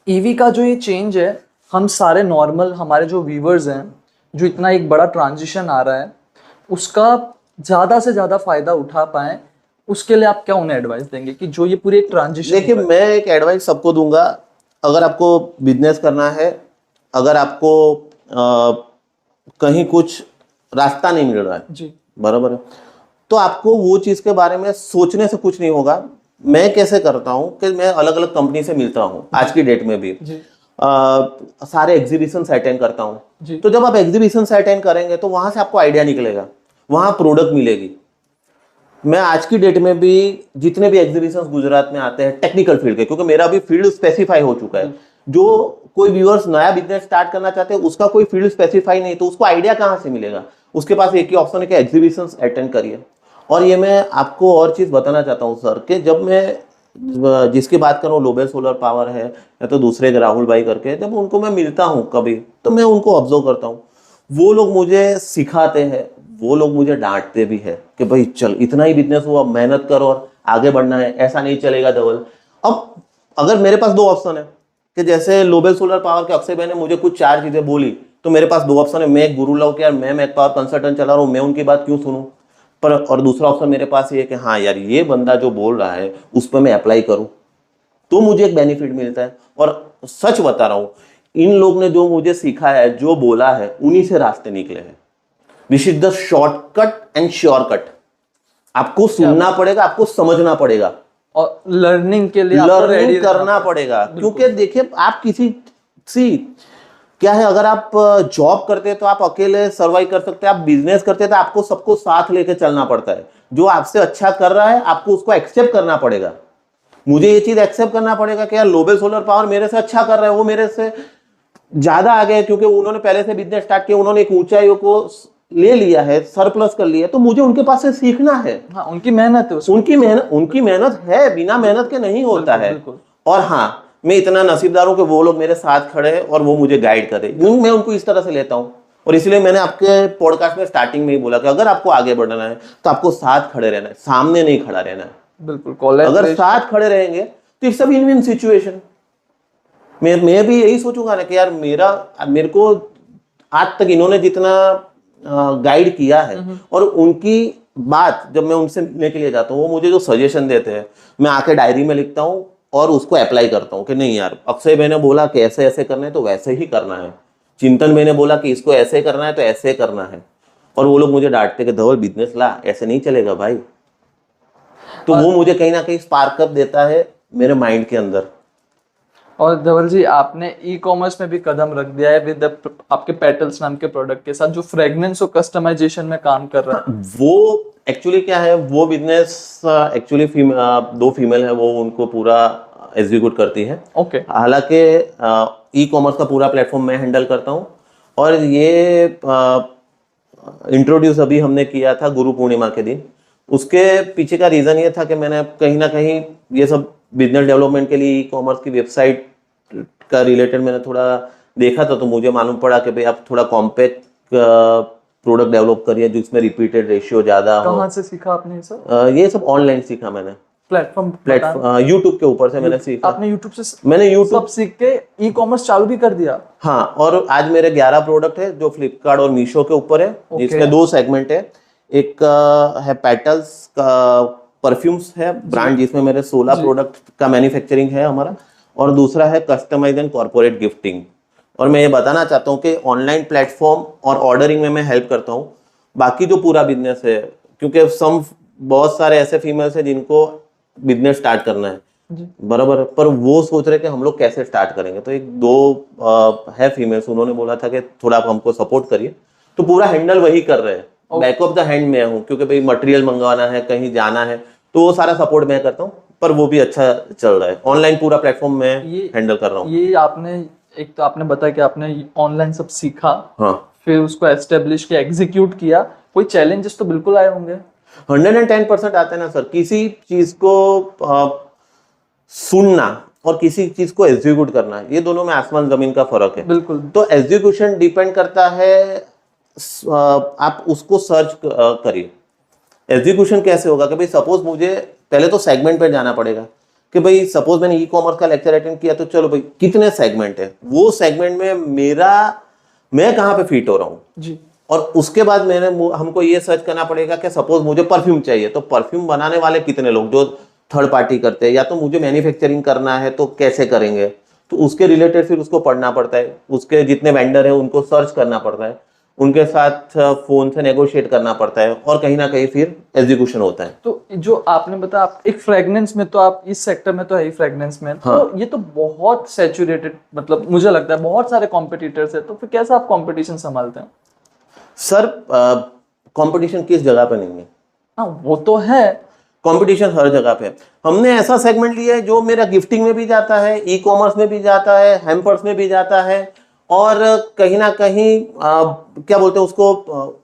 ईवी का जो ये चेंज है, हम सारे नॉर्मल हमारे जो व्यूवर्स हैं, जो इतना एक बड़ा ट्रांजिशन आ रहा है, उसका ज़्यादा से ज़्यादा फायदा उठा पाए, उसके लिए आप क्या उन्हें एडवाइस देंगे कि जो ये पूरी एक ट्रांजिशन? देखिए, मैं एक एडवाइस सबको दूंगा, अगर आपको बिजनेस करना है, अगर आपको कहीं कुछ रास्ता नहीं मिल रहा है, जी बराबर है, तो आपको वो चीज़ के बारे में सोचने से कुछ नहीं होगा। मैं कैसे करता हूँ कि मैं अलग अलग कंपनी से मिलता हूँ, आज की डेट में भी जी सारे एग्जीबिशन अटेंड करता हूँ। जी। तो जब आप एग्जीबिशन अटेंड करेंगे तो वहां से आपको आइडिया निकलेगा, वहां प्रोडक्ट मिलेगी। मैं आज की डेट में भी जितने भी एग्जीबिशन गुजरात में आते हैं टेक्निकल फील्ड के, क्योंकि मेरा भी फील्ड स्पेसिफाई हो चुका है, जो कोई व्यूअर्स नया बिजनेस स्टार्ट करना चाहते हैं, उसका कोई फील्ड स्पेसिफाई नहीं, तो उसको आइडिया कहाँ से मिलेगा? उसके पास एक ही ऑप्शन है कि एग्जीबिशंस अटेंड करिए। और ये मैं आपको और चीज़ बताना चाहता हूँ सर, कि जब मैं जिसकी बात करूँ, लोबेल सोलर पावर है या तो दूसरे एक राहुल भाई करके, जब उनको मैं मिलता हूँ कभी, तो मैं उनको ऑब्जर्व करता हूँ। वो लोग मुझे सिखाते हैं, वो लोग मुझे डांटते भी है कि भाई चल, इतना ही बिजनेस हुआ, मेहनत करो और आगे बढ़ना है, ऐसा नहीं चलेगा धवल। अब अगर मेरे पास दो ऑप्शन है, कि जैसे लोबेल सोलर पावर के अक्षय भाई ने मुझे कुछ चार चीजें बोली, तो मेरे पास दो ऑप्शन है, मैं एक गुरु लाओ कि यार मैं मैक पावर कंसल्टेंट चला रहा हूँ, मैं उनकी बात क्यों सुनूं, पर और दूसरा ऑप्शन मेरे पास ये है कि हाँ यार, ये बंदा जो बोल रहा है उस पर मैं अप्लाई करूं, तो मुझे एक बेनिफिट मिलता है। और सच बता रहा हूं, इन लोग ने जो मुझे सिखाया है, जो बोला है, उन्हीं से रास्ते निकले हैं। This is the shortcut and surecut. आपको सुनना पड़ेगा, आपको समझना पड़ेगा, और लर्निंग के लिए आपको रेडी लर्निंग करना पड़ेगा। क्योंकि देखिए, आप क्या है, अगर आप जॉब करते हैं तो आप अकेले सर्वाइव कर सकते हैं, आप बिजनेस करते हैं तो आपको सबको साथ लेके चलना पड़ता है। जो आपसे अच्छा कर रहा है, आपको उसको एक्सेप्ट करना पड़ेगा। मुझे ये चीज एक्सेप्ट करना पड़ेगा कि यार लोबेल सोलर पावर मेरे से अच्छा कर रहा है, वो मेरे से ज्यादा आगे है, क्योंकि उन्होंने पहले से बिजनेस स्टार्ट किया, उन्होंने एक ऊंचाइयों को ले लिया है, सरप्लस कर लिया है, तो मुझे उनके पास से सीखना है। हाँ, उनकी मेहनत है उसमें। उनकी मेहनत है, बिना मेहनत के नहीं होता है। बिल्कुल। और हाँ, मैं इतना नसीबदार हूं कि वो लोग मेरे साथ खड़े हैं और वो मुझे गाइड कर रहे हैं। मैं उनको इस तरह से लेता हूं, और इसलिए मैंने आपके पॉडकास्ट में स्टार्टिंग में ही बोला कि अगर आपको आगे बढ़ना है तो आपको साथ खड़े रहना है, सामने नहीं खड़ा रहना है। बिल्कुल, अगर साथ खड़े रहेंगे तो it's a win win situation. मैं भी यही सोचूंगा ना कि यार, मेरे को आज तक इन्होंने जितना गाइड किया है, और उनकी बात जब मैं उनसे मिलने के लिए जाता हूँ, वो मुझे जो सजेशन देते हैं, मैं आके डायरी में लिखता हूँ और उसको अप्लाई करता हूँ कि नहीं यार, अक्षय भाई ने बोला कि ऐसे ऐसे करना है तो वैसे ही करना है, चिंतन भाई ने बोला कि इसको ऐसे करना है तो ऐसे करना है। और वो लोग मुझे डांटते कि धवल, बिजनेस ला, ऐसे नहीं चलेगा भाई। तो वो मुझे कहीं ना कहीं स्पार्क अप देता है मेरे माइंड के अंदर। और धवल जी, आपने ई कॉमर्स में भी कदम रख दिया है विद आपके पेटल्स नाम के प्रोडक्ट के साथ, जो फ्रेग्रेंस और कस्टमाइजेशन में काम कर रहा है। वो एक्चुअली क्या है, वो बिजनेस एक्चुअली दो फीमेल है, वो उनको पूरा एग्जीक्यूट करती है। ओके। हालांकि ई कॉमर्स का पूरा प्लेटफॉर्म मैं हैंडल करता हूँ, और ये इंट्रोड्यूस अभी हमने किया था गुरु पूर्णिमा के दिन। उसके पीछे का रीजन ये था कि मैंने कहीं ना कहीं ये सब बिजनेस डेवलपमेंट के लिए ई कॉमर्स की वेबसाइट का रिलेटेड मैंने थोड़ा देखा था, तो मुझे मालूम पड़ा कि भाई आप थोड़ा कॉम्पैक्ट प्रोडक्ट डेवलप करिए जिसमें रिपीटेड रेशियो ज्यादा हो। कहाँ से सीखा आपने ये सब? ये सब ऑनलाइन सीखा मैंने, प्लेटफॉर्म यूट्यूब के ऊपर से मैंने सीखा। आपने यूट्यूब से मैंने यूट्यूब सब सीख के ई कॉमर्स चालू भी कर दिया? हाँ, और आज मेरे 11 प्रोडक्ट है जो फ्लिपकार्ट और मीशो के ऊपर है, जिसमें दो सेगमेंट है। एक है पेटल्स का, परफ्यूम्स है ब्रांड, जिसमें मेरे 16 प्रोडक्ट का मैन्युफैक्चरिंग है हमारा, और दूसरा है कस्टमाइज एंड कॉर्पोरेट गिफ्टिंग। और मैं ये बताना चाहता हूँ कि ऑनलाइन प्लेटफॉर्म और ऑर्डरिंग में मैं हेल्प करता हूँ। बाकी जो पूरा बिजनेस है, क्योंकि बहुत सारे ऐसे फीमेल्स हैं जिनको बिजनेस स्टार्ट करना है, बराबर, पर वो सोच रहे कि हम लोग कैसे स्टार्ट करेंगे। तो एक दो है फीमेल्स, उन्होंने बोला था कि थोड़ा आप हमको सपोर्ट करिए, तो पूरा हैंडल वही कर रहे हैं। बैक ऑफ द हैंड मैं हूँ, क्योंकि भाई मटेरियल मंगवाना है, कहीं जाना है, तो वो सारा सपोर्ट मैं करता हूँ। पर वो भी अच्छा चल रहा है, ऑनलाइन पूरा प्लेटफॉर्म मैं हैंडल कर रहा हूँ। ये आपने, एक तो आपने बताया कि आपने ऑनलाइन सब सीखा, हाँ, फिर उसको एस्टेब्लिश किया, एग्जीक्यूट किया। कोई चैलेंजेस तो बिल्कुल आए होंगे? 110% आते हैं ना सर। किसी चीज को सुनना और किसी चीज को एग्जीक्यूट करना, ये दोनों में आसमान जमीन का फर्क है। बिल्कुल। तो एग्जीक्यूशन डिपेंड करता है, आप उसको सर्च करिए। एग्जीक्यूशन कैसे होगा कि भाई सपोज मुझे पहले तो सेगमेंट पे जाना पड़ेगा, कि भाई सपोज मैंने ई कॉमर्स का लेक्चर अटेंड किया, तो चलो भाई कितने सेगमेंट है, वो सेगमेंट में मैं कहाँ पे फिट हो रहा हूँ जी। और उसके बाद हमको ये सर्च करना पड़ेगा कि सपोज मुझे परफ्यूम चाहिए, तो परफ्यूम बनाने वाले कितने लोग जो थर्ड पार्टी करते हैं, या तो मुझे मैन्युफैक्चरिंग करना है तो कैसे करेंगे, तो उसके रिलेटेड फिर उसको पढ़ना पड़ता है, उसके जितने वेंडर है उनको सर्च करना पड़ता है, उनके साथ फोन से नेगोशिएट करना पड़ता है, और कहीं ना कहीं फिर एग्जीक्यूशन होता है। तो जो आपने बताया, आप एक फ्रेग्रेंस में, तो आप इस सेक्टर में तो है ही, फ्रेग्रेंस में हाँ। तो ये तो बहुत सैचुरेटेड, मतलब मुझे लगता है बहुत सारे कॉम्पिटिटर्स है, तो फिर कैसे आप कॉम्पिटिशन संभालते हैं? सर कंपटीशन किस जगह पे नहीं है? हाँ, वो तो है। कंपटीशन हर जगह पे है। हमने ऐसा सेगमेंट लिया है जो मेरा गिफ्टिंग में भी जाता है, ई कॉमर्स में भी जाता है, हैम्पर्स में भी जाता है, और कहीं ना कहीं क्या बोलते हैं उसको,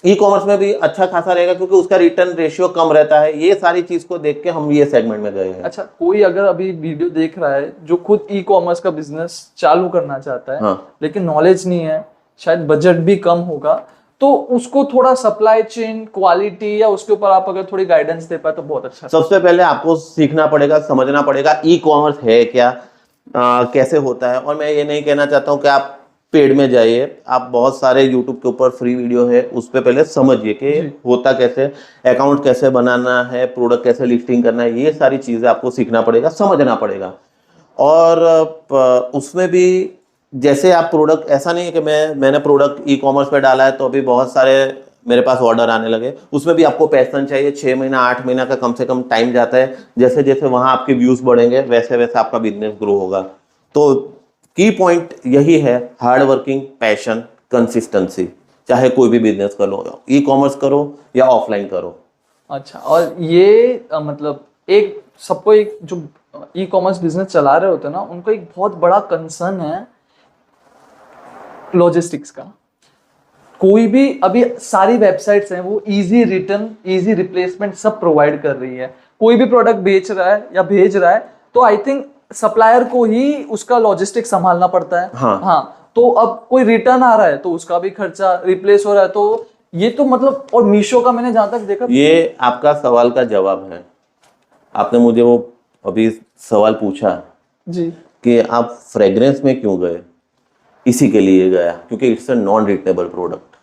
ई कॉमर्स में भी अच्छा खासा रहेगा क्योंकि उसका रिटर्न रेशियो कम रहता है। ये सारी चीज को देख के हम ये सेगमेंट में गए हैं। अच्छा, कोई अगर अभी वीडियो देख रहा है जो खुद ई कॉमर्स का बिजनेस चालू करना चाहता है, हाँ। लेकिन नॉलेज नहीं है, शायद बजट भी कम होगा, तो उसको थोड़ा सप्लाई चेन क्वालिटी या उसके ऊपर आप अगर थोड़ी गाइडेंस दे पाए तो बहुत अच्छा। सबसे पहले आपको सीखना पड़ेगा, समझना पड़ेगा ई कॉमर्स है क्या, कैसे होता है। और मैं ये नहीं कहना चाहता हूँ कि आप पेड में जाइए, आप बहुत सारे यूट्यूब के ऊपर फ्री वीडियो है, उस पर पहले समझिए कि होता कैसे, अकाउंट कैसे बनाना है, प्रोडक्ट कैसे लिस्टिंग करना है, ये सारी चीज़ें आपको सीखना पड़ेगा, समझना पड़ेगा। और उसमें भी जैसे आप प्रोडक्ट, ऐसा नहीं है कि मैंने प्रोडक्ट ई कॉमर्स पे डाला है तो अभी बहुत सारे मेरे पास ऑर्डर आने लगे। उसमें भी आपको पैशन चाहिए, 6 महीना 8 महीना का कम से कम टाइम जाता है। जैसे जैसे वहाँ आपके व्यूज बढ़ेंगे वैसे वैसे आपका बिजनेस ग्रो होगा। तो की पॉइंट यही है, हार्ड वर्किंग, पैशन, कंसिस्टेंसी। चाहे कोई भी बिजनेस कर लो, ई कॉमर्स करो या ऑफलाइन करो। अच्छा, और ये मतलब एक सबको एक जो ई कॉमर्स बिजनेस चला रहे होते हैं ना, उनको एक बहुत बड़ा कंसर्न है लॉजिस्टिक्स का। कोई भी अभी सारी वेबसाइट्स हैं वो इजी रिटर्न, इजी रिप्लेसमेंट सब प्रोवाइड कर रही है। कोई भी प्रोडक्ट बेच रहा है या भेज रहा है तो आई थिंक सप्लायर को ही उसका लॉजिस्टिक्स संभालना पड़ता है। हाँ, तो अब कोई रिटर्न आ रहा है तो उसका भी खर्चा, रिप्लेस हो रहा है तो ये तो मतलब, और मीशो का मैंने जहां तक देखा, ये आपका सवाल का जवाब है। आपने मुझे वो अभी सवाल पूछा जी, कि आप फ्रेग्रेंस में क्यों गए, इसी के लिए गया क्योंकि it's a non returnable product.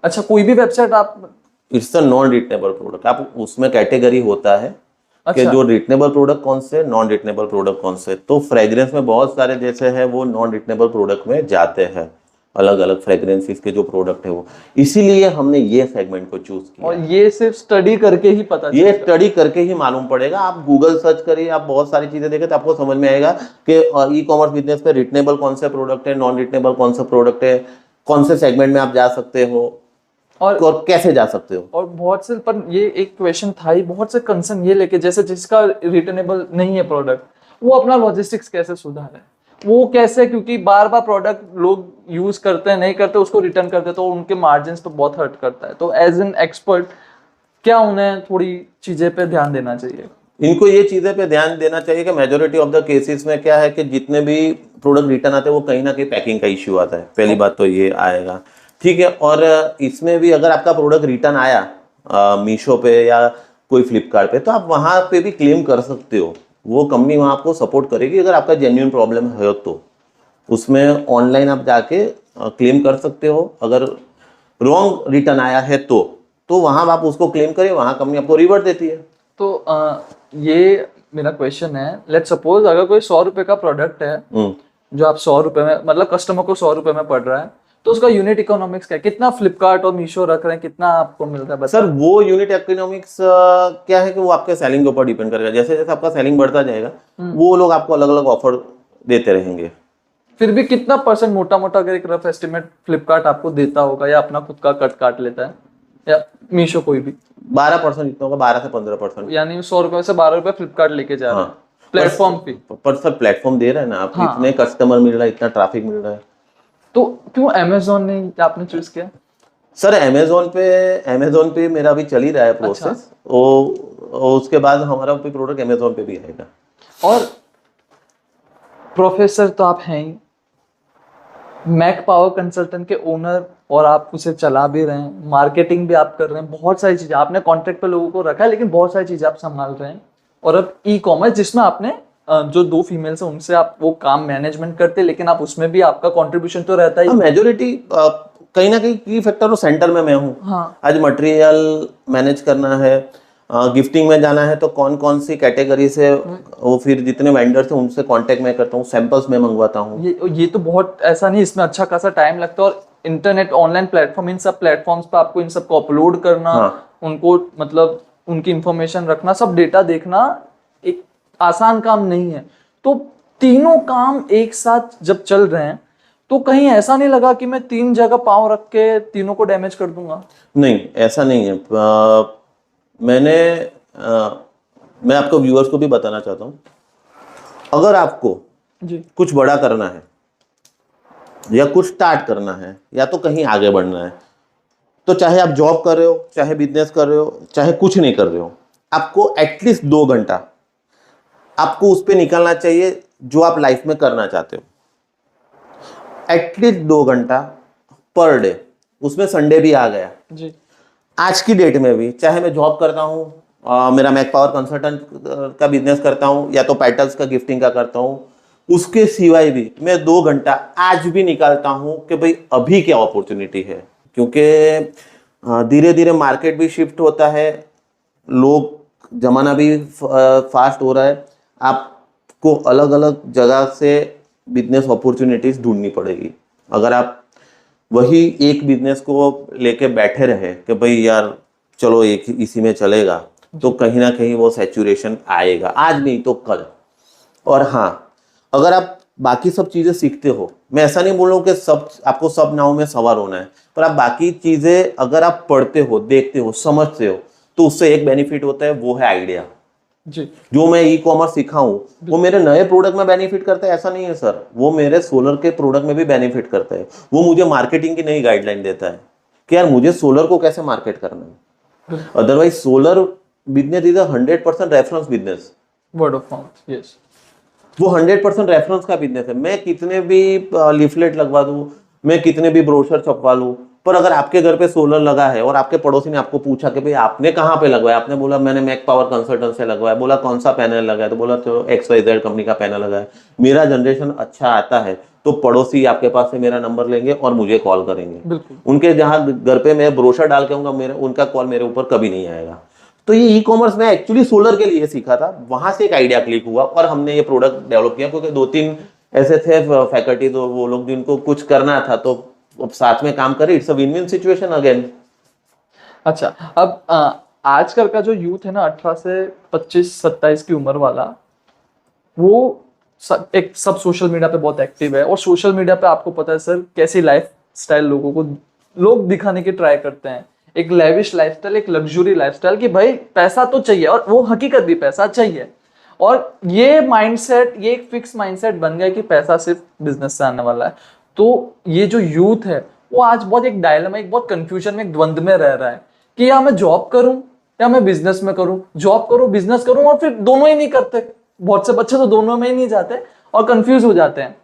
अच्छा, कोई भी वेबसाइट आप, it's a non returnable product, आप उसमें कैटेगरी होता है कि अच्छा, जो रिटनेबल प्रोडक्ट कौन से, नॉन रिटनेबल प्रोडक्ट कौन से। तो फ्रेग्रेंस में बहुत सारे जैसे है वो नॉन रिटनेबल प्रोडक्ट में जाते हैं, अलग अलग फ्रेग्रेंसेस के जो प्रोडक्ट है वो। इसीलिए हमने ये सेगमेंट को चूज किया। और ये सिर्फ स्टडी करके ही पता ये चलेगा। स्टडी करके ही मालूम पड़ेगा। आप गूगल सर्च करिए, आप बहुत सारी चीजें देखें तो आपको समझ में आएगा कि ई कॉमर्स बिजनेस पे रिटनेबल कौन से प्रोडक्ट है, नॉन रिटनेबल कौन सा प्रोडक्ट है, कौन से सेगमेंट में आप जा सकते हो और कैसे जा सकते हो। और बहुत से, पर ये एक क्वेश्चन था ही, बहुत से कंसर्न ये लेके, जैसे जिसका रिटर्नेबल नहीं है प्रोडक्ट, वो अपना लॉजिस्टिक्स कैसे सुधारे, वो कैसे, क्योंकि बार बार प्रोडक्ट लोग यूज करते हैं, नहीं करते, उसको रिटर्न करते, तो उनके मार्जिन पे बहुत हर्ट करता है। तो एज एन एक्सपर्ट क्या उन्हें थोड़ी चीजें पे ध्यान देना चाहिए? इनको ये चीजें पे ध्यान देना चाहिए कि मेजोरिटी ऑफ द केसेस में क्या है कि जितने भी प्रोडक्ट रिटर्न आते हैं वो कहीं ना कहीं पैकिंग का इश्यू आता है। पहली बात तो ये आएगा, ठीक है। और इसमें भी अगर आपका प्रोडक्ट रिटर्न आया मीशो पे या कोई फ्लिपकार्ट पे, तो आप वहां पे भी क्लेम कर सकते हो। वो कंपनी वहां आपको सपोर्ट करेगी अगर आपका जेन्युइन प्रॉब्लम है तो। उसमें ऑनलाइन आप जाके क्लेम कर सकते हो। अगर रॉन्ग रिटर्न आया है तो वहां आप उसको क्लेम करिए, वहां कंपनी आपको रिवर्ट देती है। तो ये मेरा क्वेश्चन है, लेट सपोज अगर कोई 100 रुपए का प्रोडक्ट है जो आप 100 रुपए में, मतलब कस्टमर को 100 रुपए में पड़ रहा है, तो उसका यूनिट इकोनॉमिक्स क्या है? कितना फ्लिपकार्ट और मीशो रख रहे हैं, कितना आपको मिल रहा है? सर वो यूनिट इकोनॉमिक्स क्या है कि वो आपके सेलिंग के ऊपर डिपेंड करेगा। जैसे जैसे आपका सेलिंग बढ़ता जाएगा वो लोग आपको अलग अलग ऑफर देते रहेंगे। फिर भी कितना परसेंट मोटा मोटा अगर एक रफ एस्टिमेट फ्लिपकार्ट आपको देता होगा, या अपना खुद का कट काट लेता है, या मीशो कोई भी? 12% इतना होगा, 12 से 15%। यानी 100 रुपए से 12 रुपए फ्लिपकार्ट लेके जा रहा है प्लेटफॉर्म पे। पर सर प्लेटफॉर्म दे रहा है ना, आप इतने कस्टमर मिल रहा है, इतना ट्रैफिक मिल रहा है। तो क्यों अमेजोन ने आपने चूज किया? सर अमेजोन पे मेरा अभी चल ही रहा है प्रोसेस। वो उसके बाद हमारा भी प्रोडक्ट अमेजोन पे भी आएगा। और प्रोफेसर तो आप हैं ही, मैक पावर कंसल्टेंट के ओनर, और आप उसे चला भी रहे हैं, मार्केटिंग भी आप कर रहे हैं, बहुत सारी चीजें आपने कॉन्ट्रैक्ट पे लोगों को रखा है, लेकिन बहुत सारी चीजें आप संभाल रहे हैं। और अब ई कॉमर्स जिसमें आपने जो 2 फीमेल्स हैं उनसे आप वो काम मैनेजमेंट करते हैं, लेकिन आप उसमें भी आपका कंट्रीब्यूशन तो रहता ही। मेजोरिटी कहीं ना कहीं की फैक्टर तो सेंटर में मैं हूँ। हाँ, आज मटेरियल मैनेज करना है, गिफ्टिंग में जाना है तो कौन कौन सी कैटेगरी से वो, फिर जितने वेंडर्स हैं उनसे कांटेक्ट मैं करता हूँ, सैंपल्स में मंगवाता हूँ। ये तो बहुत ऐसा नहीं, इसमें अच्छा खासा टाइम लगता है। और इंटरनेट, ऑनलाइन प्लेटफॉर्म, इन सब प्लेटफॉर्म्स पे आपको इन सब को अपलोड करना, उनको मतलब उनकी इंफॉर्मेशन रखना, सब डेटा देखना एक आसान काम नहीं है। तो तीनों काम एक साथ जब चल रहे हैं तो कहीं ऐसा नहीं लगा कि मैं 3 जगह पाँव रख के तीनों को डैमेज कर दूंगा? नहीं, ऐसा नहीं है। मैंने मैं आपको व्यूअर्स को भी बताना चाहता हूँ, अगर आपको जी कुछ बड़ा करना है या कुछ स्टार्ट करना है या तो कहीं आगे बढ़ना है, तो चाहे आप जॉब कर रहे हो, चाहे बिजनेस कर रहे हो, चाहे कुछ नहीं कर रहे हो, आपको एटलीस्ट 2 घंटा आपको उस पर निकालना चाहिए जो आप लाइफ में करना चाहते हो। एटलीस्ट 2 घंटा पर डे, उसमें संडे भी आ गया। जी आज की डेट में भी चाहे मैं जॉब करता हूँ, मेरा मैक पावर कंसल्टेंट का बिजनेस करता हूँ या तो पेटल्स का गिफ्टिंग का करता हूँ, उसके सिवाय भी मैं 2 घंटा आज भी निकालता हूँ कि भाई अभी क्या अपॉर्चुनिटी है। क्योंकि धीरे धीरे मार्केट भी शिफ्ट होता है, लोग जमाना भी फास्ट हो रहा है, आपको अलग अलग जगह से बिजनेस अपॉर्चुनिटीज ढूंढनी पड़ेगी। अगर आप वही एक बिजनेस को लेके बैठे रहे कि भाई यार चलो एक इसी में चलेगा, तो कहीं ना कहीं वो सैचुरेशन आएगा, आज नहीं तो कल। और हाँ, अगर आप बाकी सब चीजें सीखते हो, मैं ऐसा नहीं बोल रहा हूँ कि सब आपको सब नाव में सवार होना है, पर आप बाकी चीजें अगर आप पढ़ते हो, देखते हो, समझते हो, तो उससे एक बेनिफिट होता है, वो है आइडिया। जी जो मैं ई कॉमर्स सीखा हूँ वो मेरे नए प्रोडक्ट में बेनिफिट करता है, ऐसा नहीं है सर, वो मेरे सोलर के प्रोडक्ट में भी बेनिफिट करता है। वो मुझे मार्केटिंग की नई गाइडलाइन देता है कि यार मुझे सोलर को कैसे मार्केट करना है। Otherwise solar business is 100% reference business. Word of mouth, yes. वो 100% रेफरेंस का बिजनेस है। मैं कितने भी लीफलेट लगवा दूं, मैं कितने भी ब्रोशर छपवा लूं, पर अगर आपके घर पे सोलर लगा है और आपके पड़ोसी ने आपको पूछा कि भाई आपने कहाँ पे लगवाया, आपने बोला मैंने मैक पावर कंसल्टेंट से लगवाया, बोला कौन सा पैनल लगा है, तो बोला तो XYZ कंपनी का पैनल लगा है, मेरा जनरेशन अच्छा आता है, तो पड़ोसी आपके पास से मेरा नंबर लेंगे और मुझे कॉल करेंगे। बिल्कुल। उनके जहाँ घर पे मैं ब्रोशर डाल के आऊंगा, मेरे उनका कॉल मेरे ऊपर कभी नहीं आएगा। तो ये ई कॉमर्स मैं एक्चुअली सोलर के लिए सीखा था, वहां से एक आइडिया क्लिक हुआ और हमने ये प्रोडक्ट डेवलप किया, क्योंकि 2-3 ऐसे थे फैकल्टी, तो वो लोग जिनको कुछ करना था तो अब साथ में काम करे, it's a win win situation again. अच्छा, अब आजकल का जो यूथ है ना, 18 से 25-27 की उम्र वाला, वो एक सब सोशल मीडिया पे बहुत एक्टिव है। और सोशल मीडिया पे आपको पता है सर, कैसी लाइफ स्टाइल लोगों को लोग दिखाने की ट्राई करते हैं। एक लेविश लाइफस्टाइल, एक लग्जरी लाइफस्टाइल, कि भाई पैसा तो चाहिए, और वो हकीकत भी पैसा चाहिए। और ये माइंडसेट, ये एक फिक्स माइंडसेट बन गया कि पैसा सिर्फ बिजनेस से आने वाला है। तो ये जो यूथ है वो आज बहुत एक डायलेमा, एक बहुत कंफ्यूजन में, एक द्वंद में रह रहा है कि या मैं जॉब करूं या मैं बिजनेस में करूं, जॉब करूं बिजनेस करूं, और फिर दोनों ही नहीं करते। बहुत से बच्चे तो दोनों में ही नहीं जाते और कंफ्यूज हो जाते हैं।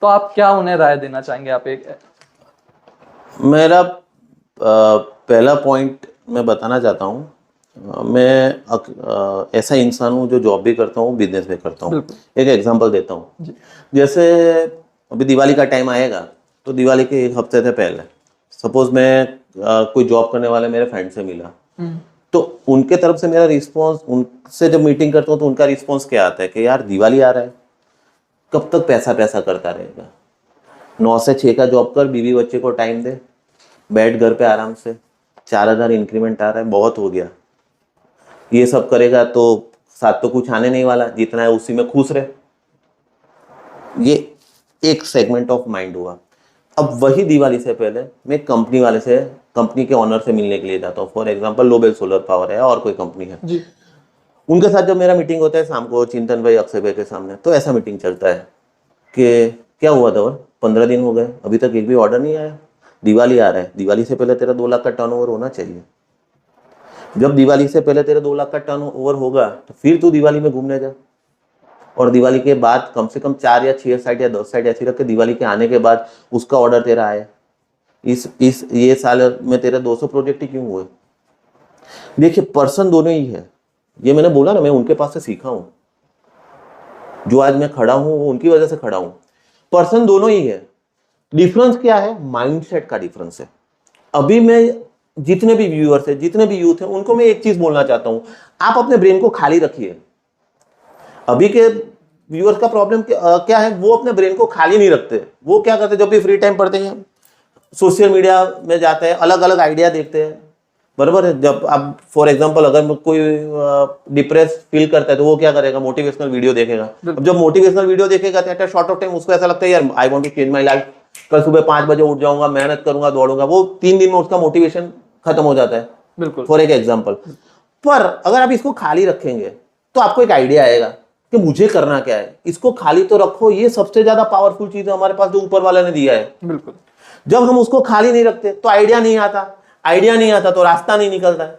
तो आप क्या उन्हें राय देना चाहेंगे? आप एक मेरा पहला पॉइंट मैं बताना चाहता हूँ, मैं ऐसा इंसान हूँ जो जॉब भी करता हूँ, बिजनेस भी करता हूँ। एक एग्जांपल देता हूँ, जैसे अभी दिवाली का टाइम आएगा, तो दिवाली के 1 हफ्ते से पहले सपोज मैं कोई जॉब करने वाले मेरे फ्रेंड से मिला, तो उनके तरफ से मेरा रिस्पॉन्स, उनसे जब मीटिंग करता हूँ तो उनका रिस्पॉन्स क्या आता है कि यार दिवाली आ रहा है, कब तक पैसा पैसा करता रहेगा, 9 से 6 का जॉब कर, बीवी बच्चे को टाइम दे, बैठ घर पे आराम से, 4000 इंक्रीमेंट आ रहा है, बहुत हो गया। ये सब करेगा तो साथ तो कुछ आने नहीं वाला, जितना है उसी में खुश रहे। ये एक सेगमेंट ऑफ माइंड हुआ। अब वही दिवाली से पहले मैं कंपनी वाले से, कंपनी के ऑनर से मिलने के लिए जाता हूँ। For example Lobel solar power है और कोई कंपनी है जी, उनके साथ जब मेरा मीटिंग होता है शाम को चिंतन भाई, अक्षय भाई के सामने, तो ऐसा मीटिंग चलता है कि क्या हुआ धवल, 15 दिन हो गए अभी तक एक भी ऑर्डर नहीं आया, दिवाली आ रहा है, दिवाली से पहले तेरा 2 लाख का टर्नओवर होना चाहिए। जब दिवाली से पहले तेरे 2 लाख का टर्नओवर होगा तो फिर तू दिवाली में घूमने जा, और दिवाली के बाद कम से कम 4 या 6 साइट या 10 साइट ऐसी रख के दिवाली के आने के बाद उसका ऑर्डर तेरा आए। ये साल में तेरे 200 प्रोजेक्ट ही क्यों हुए? देखिए पर्सन दोनों ही है, ये मैंने बोला ना, मैं उनके पास से सीखा हूं, जो आज मैं खड़ा हूं वो उनकी वजह से खड़ा हूं। पर्सन दोनों ही है, डिफरेंस क्या है? माइंडसेट का डिफरेंस है। अभी मैं जितने भी व्यूअर्स है, जितने भी यूथ है, उनको मैं एक चीज बोलना चाहता हूं, आप अपने ब्रेन को खाली रखिए। अभी के व्यूअर्स का प्रॉब्लम क्या है, वो अपने ब्रेन को खाली नहीं रखते। वो क्या करते हैं, जब भी फ्री टाइम पढ़ते हैं सोशल मीडिया में जाते हैं, अलग अलग आइडिया देखते हैं, बराबर है। जब आप फॉर एग्जांपल अगर कोई डिप्रेस फील करता है तो वो क्या करेगा, मोटिवेशनल वीडियो देखेगा। अब जब मोटिवेशनल वीडियो देखेगा तो at a short of time उसको ऐसा लगता है यार I want to change my life, कल सुबह 5 बजे उठ जाऊंगा, मेहनत करूंगा, दौड़ूंगा। वो 3 दिन में उसका मोटिवेशन खत्म हो जाता है, बिल्कुल, फॉर एक एग्जाम्पल। पर अगर आप इसको खाली रखेंगे तो आपको एक आइडिया आएगा कि मुझे करना क्या है। इसको खाली तो रखो, ये सबसे ज्यादा पावरफुल चीज है हमारे पास जो ऊपर वाले ने दिया है। बिल्कुल। जब हम उसको खाली नहीं रखते तो आइडिया नहीं आता, आइडिया नहीं आता तो रास्ता नहीं निकलता है।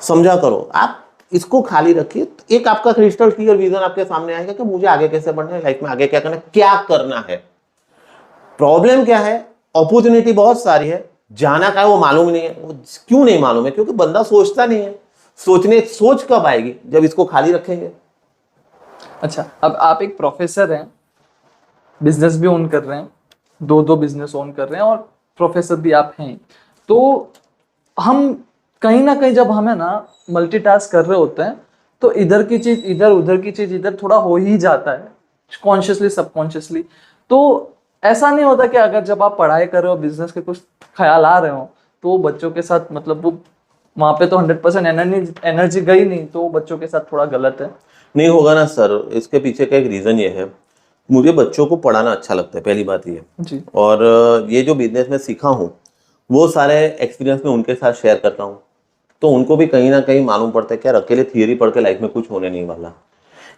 समझा करो, आप इसको खाली रखिए, तो एक आपका क्रिस्टल क्लियर विजन आपके सामने आएगा कि मुझे आगे कैसे बढ़ना है, लाइफ में आगे क्या करना है, क्या करना है। प्रॉब्लम क्या है, अपॉर्चुनिटी बहुत सारी है, जाना का है वो मालूम नहीं है। वो क्यों नहीं मालूम है? क्योंकि बंदा सोचता नहीं है। सोच कब आएगी? जब इसको खाली रखेंगे। अच्छा, अब आप एक प्रोफेसर हैं, बिजनेस भी ओन कर रहे हैं, दो बिजनेस ओन कर रहे हैं और प्रोफेसर भी आप हैं। तो हम कहीं ना कहीं जब हमें ना मल्टीटास्क कर रहे होते हैं तो इधर की चीज इधर, उधर की चीज इधर, थोड़ा हो ही जाता है कॉन्शियसली सबकॉन्शियसली। तो ऐसा नहीं होता कि अगर जब आप पढ़ाई कर रहे हो, बिजनेस के कुछ ख्याल आ रहे हो, तो बच्चों के साथ मतलब वो वहां पे तो 100% एनर्जी गई नहीं, तो बच्चों के साथ थोड़ा गलत है। नहीं होगा ना सर, इसके पीछे का एक रीजन ये है, मुझे बच्चों को पढ़ाना अच्छा लगता है, पहली बात ये। जी। और ये जो बिजनेस में सीखा हूँ वो सारे एक्सपीरियंस में उनके साथ शेयर करता हूँ, तो उनको भी कहीं ना कहीं मालूम पड़ता है कि यार अकेले थियरी पढ़ के लाइफ में कुछ होने नहीं वाला।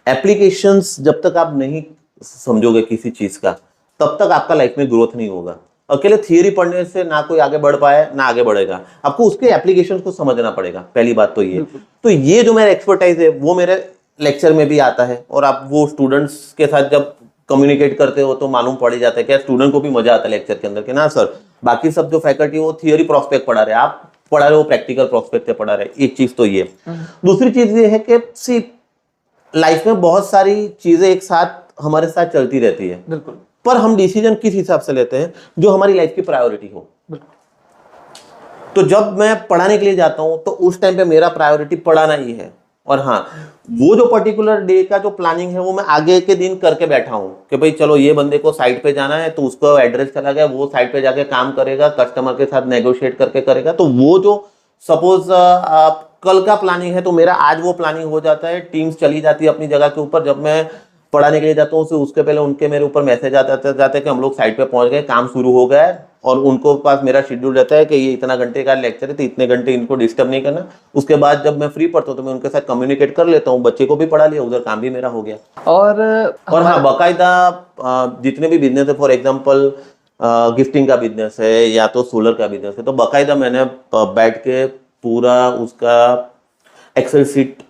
एप्लीकेशंस जब तक आप नहीं समझोगे किसी चीज का, तब तक आपका लाइफ में ग्रोथ नहीं होगा। अकेले थियरी पढ़ने से ना कोई आगे बढ़ पाए ना आगे बढ़ेगा, आपको उसके एप्लीकेशन को समझना पड़ेगा, पहली बात तो ये। तो ये जो मेरा एक्सपर्टाइज है वो मेरे लेक्चर में भी आता है, और आप वो स्टूडेंट्स के साथ जब कम्युनिकेट करते हो तो मालूम पड़ ही जाता है कि स्टूडेंट को भी मजा आता है लेक्चर के अंदर कि ना सर, बाकी सब जो फैकल्टी वो थियरी प्रोस्पेक्ट पढ़ा रहे, आप पढ़ा रहे हो प्रैक्टिकल प्रोस्पेक्ट से पढ़ा रहे। एक चीज तो ये। दूसरी चीज ये है कि सी लाइफ में बहुत सारी चीजें एक साथ हमारे साथ चलती रहती है, बिल्कुल। पर हम डिसीजन किस हिसाब से लेते हैं जो हमारी लाइफ की प्रायोरिटी हो। तो जब मैं पढ़ाने के लिए जाता हूं तो उस टाइम पे मेरा प्रायोरिटी पढ़ाना ही है। और हाँ, वो जो पर्टिकुलर डे का जो प्लानिंग है वो मैं आगे के दिन करके बैठा हूं कि भाई चलो ये बंदे को साइट पे जाना है, तो उसको एड्रेस चला गया, वो साइट पे जाके काम करेगा, कस्टमर के साथ नेगोशिएट करके करेगा। तो वो जो सपोज कल का प्लानिंग है तो मेरा आज वो प्लानिंग हो जाता है, टीम्स चली जाती है अपनी जगह के ऊपर। जब मैं पढ़ाने के लिए जाता हूँ उसके पहले उनके मेरे ऊपर मैसेज जाते कि हम लोग साइट पे पहुंच गए, काम शुरू हो गया है, और उनको पास मेरा शेड्यूल रहता है कि ये इतना घंटे का लेक्चर है तो इतने घंटे इनको डिस्टर्ब नहीं करना। उसके बाद जब मैं फ्री पढ़ता हूँ तो मैं उनके साथ कम्युनिकेट कर लेता हूँ, बच्चे को भी पढ़ा लिया, उधर काम भी मेरा हो गया। और हाँ, बाकायदा जितने भी बिजनेस है, फॉर एग्जाम्पल गिफ्टिंग का बिजनेस है या तो सोलर का बिजनेस है, तो बाकायदा मैंने बैठ के पूरा उसका एक्सेल सीट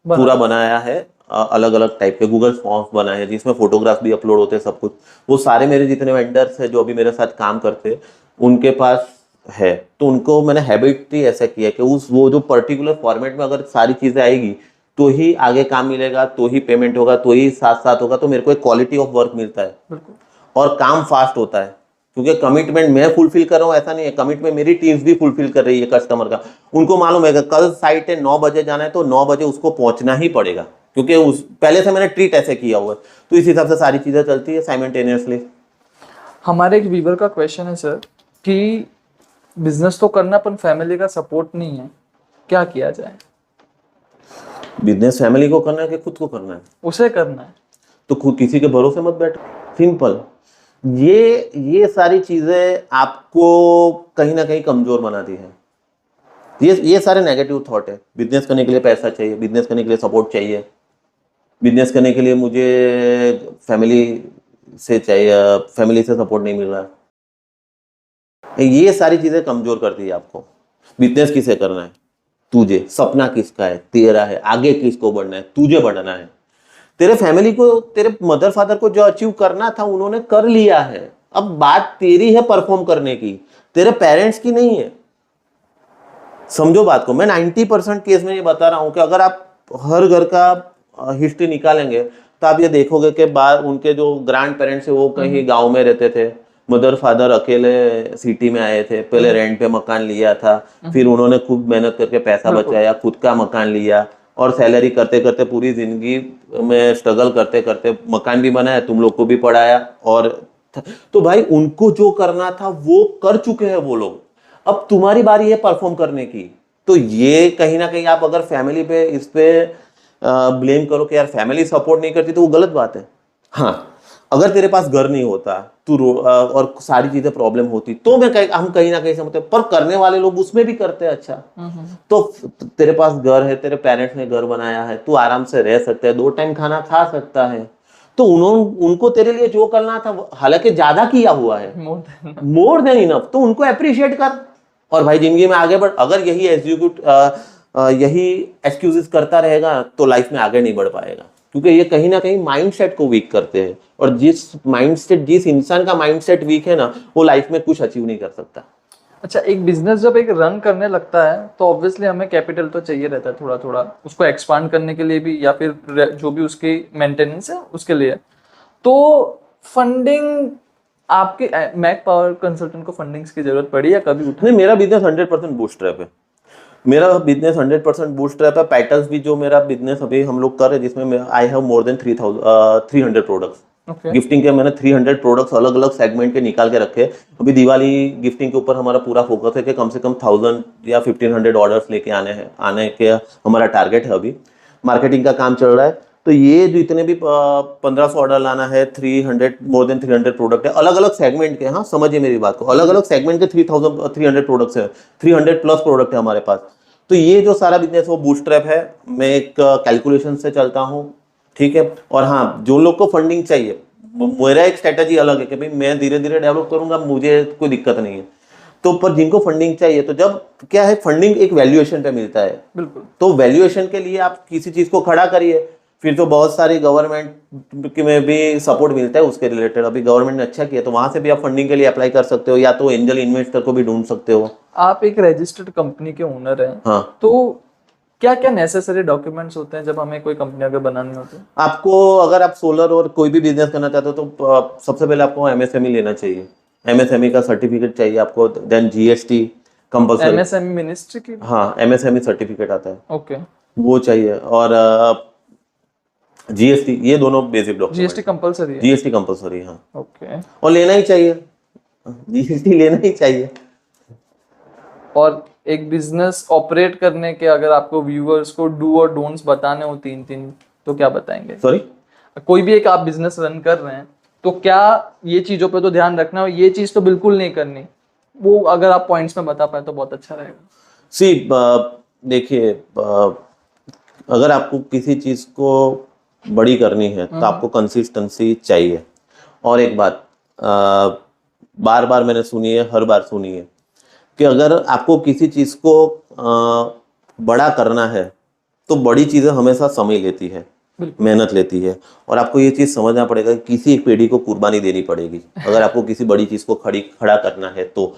पूरा बनाया है, अलग अलग टाइप के गूगल फॉर्म्स बनाए हैं जिसमें फोटोग्राफ भी अपलोड होते हैं, सब कुछ। वो सारे मेरे जितने वेंडर्स हैं जो अभी मेरे साथ काम करते हैं उनके पास है, तो उनको मैंने हैबिट ही ऐसा किया कि उस वो जो पर्टिकुलर फॉर्मेट में अगर सारी चीजें आएगी तो ही आगे काम मिलेगा, तो ही पेमेंट होगा, तो ही साथ साथ होगा, तो मेरे को एक क्वालिटी ऑफ वर्क मिलता है और काम फास्ट होता है। क्योंकि कमिटमेंट मैं फुलफिल कर रहा हूँ ऐसा नहीं है, कमिटमेंट मेरी टीम्स भी फुलफिल कर रही है कस्टमर का। उनको मालूम है कि कल साइट है 9 बजे जाना है तो 9 बजे उसको पहुंचना ही पड़ेगा, क्योंकि उस पहले से मैंने ट्रीट ऐसे किया हुआ है। तो इस हिसाब से सारी चीजें चलती है साइमल्टेनियसली। हमारे एक व्यूअर का क्वेश्चन है सर कि बिजनेस तो करना पर फैमिली का सपोर्ट नहीं है, क्या किया जाए? बिजनेस फैमिली को करना है कि खुद को करना है? उसे करना है। तो खुद किसी के भरोसे मत बैठो, सिंपल। ये सारी चीजें आपको कहीं ना कहीं कमजोर बनाती है। ये सारे नेगेटिव थॉट है। बिजनेस करने के लिए पैसा चाहिए, बिजनेस करने के लिए सपोर्ट चाहिए, बिजनेस करने के लिए मुझे फैमिली से चाहिए, फैमिली से सपोर्ट नहीं मिल रहा। ये सारी चीजें कमजोर करती है आपको। बिजनेस किसे करना है? तुझे। सपना किसका है? तेरा है। आगे किसको बढ़ना है? तुझे बढ़ना है। तेरे फैमिली को, तेरे मदर फादर को जो अचीव करना था उन्होंने कर लिया है, अब बात तेरी है परफॉर्म करने की, तेरे पेरेंट्स की नहीं है। समझो बात को। मैं 90% केस में ये बता रहा हूं कि अगर आप हर घर का हिस्ट्री निकालेंगे तो आप ये देखोगे कि बाद उनके जो ग्रैंड पेरेंट्स है वो कहीं गांव में रहते थे, मदर फादर अकेले सिटी में आए थे, पहले रेंट पे मकान लिया था, फिर उन्होंने खूब मेहनत करके पैसा बचाया, खुद का मकान लिया, और सैलरी करते करते पूरी जिंदगी में स्ट्रगल करते करते मकान भी बनाया, तुम लोग को भी पढ़ाया। और तो भाई उनको जो करना था वो कर चुके हैं वो लोग, अब तुम्हारी बारी है परफॉर्म करने की। तो ये कहीं ना कहीं आप अगर फैमिली पे इस पे ब्लेम करो कि यार फैमिली सपोर्ट नहीं करती, तो वो गलत बात है। हाँ, अगर तेरे पास घर नहीं होता और सारी चीजें प्रॉब्लम होती तो हम कहीं ना कहीं समझते, पर करने वाले लोग उसमें भी करते हैं अच्छा। तो तेरे पास घर है, तेरे पेरेंट्स ने घर बनाया है, तू आराम से रह सकता है, 2 टाइम खाना खा सकता है, तो उनको तेरे लिए जो करना था, हालांकि ज्यादा किया हुआ है, मोर देन इनफ, तो उनको अप्रिशिएट कर। और भाई जिंदगी में आगे बढ़। अगर यही एक्सक्यूजेस करता रहेगा तो लाइफ में आगे नहीं बढ़ पाएगा, क्योंकि ये कहीं ना कहीं माइंडसेट को वीक करते हैं, और जिस इंसान का माइंडसेट वीक है ना, वो लाइफ में कुछ अचीव नहीं कर सकता। अच्छा, एक बिजनेस जब एक रन करने लगता है तो ऑब्वियसली हमें कैपिटल तो चाहिए रहता है, थोड़ा थोड़ा उसको एक्सपांड करने के लिए भी, या फिर जो भी उसकी मेंटेनेंस है उसके लिए। तो फंडिंग आपके मैक पावर कंसल्टेंट को फंडिंग्स की जरूरत पड़ी या कभी उठा? नहीं, मेरा बिजनेस 100% बूटस्ट्रैप है। मेरा बिजनेस 100% बूटस्ट्रैप है। पैटर्न्स भी जो मेरा बिजनेस अभी हम लोग कर रहे हैं, जिसमें I have more than 300 products. Gifting के मैंने 300 प्रोडक्ट्स अलग अलग सेगमेंट के निकाल के रखे। अभी दिवाली गिफ्टिंग के ऊपर हमारा पूरा फोकस है कि कम से कम 1000 या 1500 ऑर्डर्स लेके आने के हमारा टारगेट है। अभी मार्केटिंग का काम चल रहा है, तो ये जो इतने भी 1500 ऑर्डर लाना है, 300 मोर देन 300 प्रोडक्ट है अलग अलग सेगमेंट के। हाँ, समझिए मेरी बात को, अलग अलग सेगमेंट के 3300 प्रोडक्ट्स है, 300 प्लस प्रोडक्ट है हमारे पास। तो ये जो सारा बिजनेस वो बूटस्ट्रैप है। मैं एक कैलकुलेशन से चलता हूँ, ठीक है। और हाँ, जो लोग को फंडिंग चाहिए, मेरा एक स्ट्रेटजी अलग है कि भाई मैं धीरे धीरे डेवलप करूंगा, मुझे कोई दिक्कत नहीं है। तो पर जिनको फंडिंग चाहिए, तो जब क्या है, फंडिंग एक वैल्यूएशन पे मिलता है। बिल्कुल। तो वैल्यूएशन के लिए आप किसी चीज को खड़ा करिए, फिर तो बहुत सारी गवर्नमेंट में भी सपोर्ट मिलता है उसके रिलेटेड। अभी गवर्नमेंट ने अच्छा किया, तो वहां से भी आप फंडिंग के लिए अप्लाई कर सकते हो, या तो एंजल इन्वेस्टर को भी ढूंढ सकते हो। आप एक रजिस्टर्ड कंपनी के ओनर हैं। हाँ। तो क्या क्या नेसेसरी डॉक्यूमेंट्स होते हैं जब हमें कोई कंपनी अगर बनानी होती है? आपको, अगर आप सोलर और कोई भी बिजनेस करना चाहते हो, तो सबसे पहले आपको एमएसएमई लेना चाहिए। एमएसएमई का सर्टिफिकेट चाहिए आपको। Then GST compulsory. MSME ministry की? हाँ, एमएसएमई सर्टिफिकेट आता है, ओके। वो चाहिए। और जीएसटी, ये दोनों बेसिक डॉक्यूमेंट। जीएसटी कंपलसरी है? जीएसटी कंपल्सरी, हाँ। ओके। और लेना ही चाहिए, जीएसटी लेना ही चाहिए। और एक बिजनेस ऑपरेट करने के अगर आपको व्यूअर्स को डू और डोंट्स बताने हो तीन तीन, तो क्या बताएंगे? सॉरी? कोई भी एक आप बिजनेस रन कर रहे हैं, तो क्या ये चीजों पे तो ध्यान रखना, और ये चीज तो बिल्कुल नहीं करनी, वो अगर आप पॉइंट्स में बता पाए तो बहुत अच्छा रहेगा। सी, देखिए, अगर आपको किसी चीज को बड़ी करनी है तो आपको कंसिस्टेंसी चाहिए। और एक बात बार बार मैंने सुनी है, हर बार सुनी है, कि अगर आपको किसी चीज को बड़ा करना है तो बड़ी चीजें हमेशा समय लेती है, मेहनत लेती है। और आपको ये चीज समझना पड़ेगा कि किसी एक पीढ़ी को कुर्बानी देनी पड़ेगी अगर आपको किसी बड़ी चीज को खड़ा करना है तो।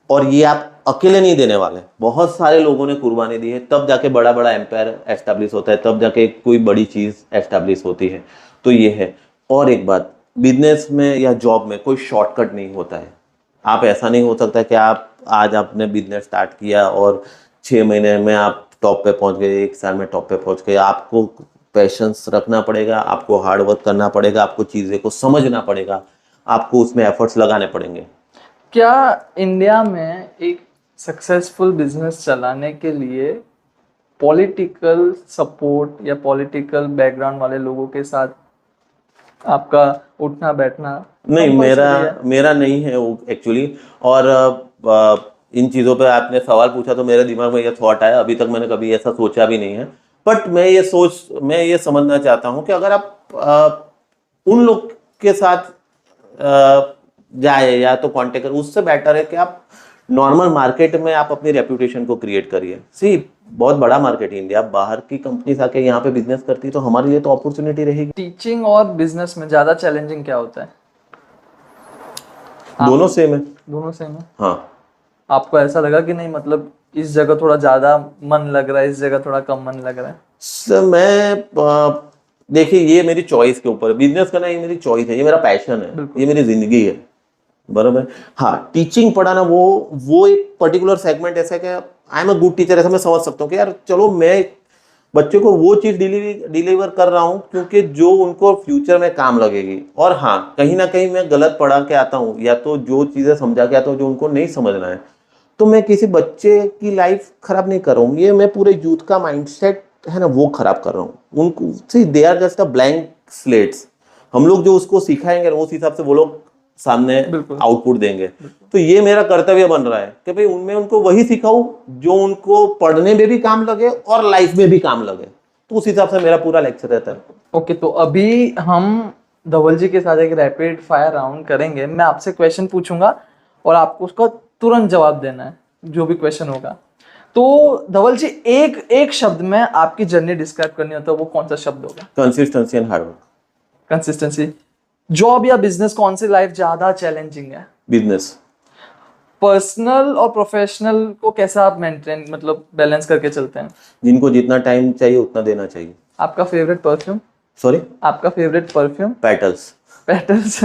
और ये आप अकेले नहीं देने वाले, बहुत सारे लोगों ने कुर्बानी दी है, तब जाके बड़ा बड़ा एम्पायर एस्टैब्लिश होता है, तब जाके कोई बड़ी चीज एस्टैब्लिश होती है। तो ये है। और एक बात, बिजनेस में या जॉब में कोई शॉर्टकट नहीं होता है। आप ऐसा नहीं हो सकता कि आप आज आपने बिजनेस स्टार्ट किया और 6 महीने में आप टॉप पे पहुंच गए, 1 साल में टॉप पे पहुंच गए। आपको पेशेंस रखना पड़ेगा, आपको हार्ड वर्क करना पड़ेगा, आपको चीज़ें को समझना पड़ेगा, आपको उसमें एफर्ट्स लगाने पड़ेंगे। क्या इंडिया में एक सक्सेसफुल बिजनेस चलाने के लिए पॉलिटिकल सपोर्ट या पॉलिटिकल बैकग्राउंड वाले लोगों के साथ आपका उठना बैठना? नहीं, मेरा नहीं है वो एक्चुअली। और इन चीज़ों पे आपने सवाल पूछा तो मेरे दिमाग में ये थॉट आया, अभी तक मैंने कभी ऐसा सोचा भी नहीं है। बट मैं ये समझना चाहता हूँ कि अगर आप उन लोग के साथ जाए या तो कांटेक्ट करें, उससे बेटर है कि आप नॉर्मल मार्केट में आप अपनी रेपुटेशन को क्रिएट करिए। सी, बहुत बड़ा मार्केट है इंडिया, बाहर की कंपनीज आके यहाँ पे बिजनेस करती तो हमारे लिए तो अपॉर्चुनिटी रहेगी। टीचिंग और बिजनेस में ज्यादा चैलेंजिंग क्या होता है? दोनों सेम है। दोनों सेम है? हाँ। आपको ऐसा लगा कि नहीं, मतलब इस जगह थोड़ा ज्यादा मन लग रहा है, इस जगह थोड़ा कम मन लग रहा है? देखिए, ये मेरी चॉइस के ऊपर, बिजनेस करना ये मेरी चॉइस है, ये मेरा पैशन है, ये मेरी जिंदगी है, बराबर। हाँ, टीचिंग पढ़ाना वो एक पर्टिकुलर सेगमेंट ऐसा है कि I am a good teacher, ऐसा मैं समझ सकता हूँ कि यार चलो मैं बच्चे को वो चीज डिलीवर कर रहा हूँ क्योंकि जो उनको फ्यूचर में काम लगेगी। और हाँ, कहीं ना कहीं मैं गलत पढ़ा के आता हूँ, या तो जो चीजें समझा के आता हूँ जो उनको नहीं समझना है, तो मैं किसी बच्चे की लाइफ खराब नहीं कर रहा हूँ, ये मैं पूरे यूथ का माइंडसेट है ना वो खराब कर रहा हूँ। उनको see, they are just a blank slates, हम लोग जो उसको सिखाएंगे उस हिसाब से वो लोग सामने बिल्कुल। आउटपुट देंगे। तो ये मेरा कर्तव्य बन रहा है कि भाई उनमें उनको वही सिखाऊं जो उनको पढ़ने में भी काम लगे और लाइफ में भी काम लगे। तो उस हिसाब से मेरा पूरा लेक्चर रहता है। ओके, तो अभी हम धवल जी के साथ एक रैपिड फायर राउंड करेंगे। मैं आपसे क्वेश्चन पूछूंगा और आपको उसका तुरंत जवाब देना है, जो भी क्वेश्चन होगा। तो धवल जी, एक शब्द में आपकी जर्नी डिस्क्राइब करनी हो तो वो कौन सा शब्द होगा? Consistency and hard work. Consistency. Job या बिजनेस, कौन सी लाइफ ज्यादा चैलेंजिंग है? बिजनेस। पर्सनल और प्रोफेशनल को कैसा आप मेंटेन मतलब बैलेंस करके चलते हैं? जिनको जितना टाइम चाहिए उतना देना चाहिए। आपका फेवरेट परफ्यूम? सॉरी? आपका फेवरेट परफ्यूम? पेटल्स। पेटल्स।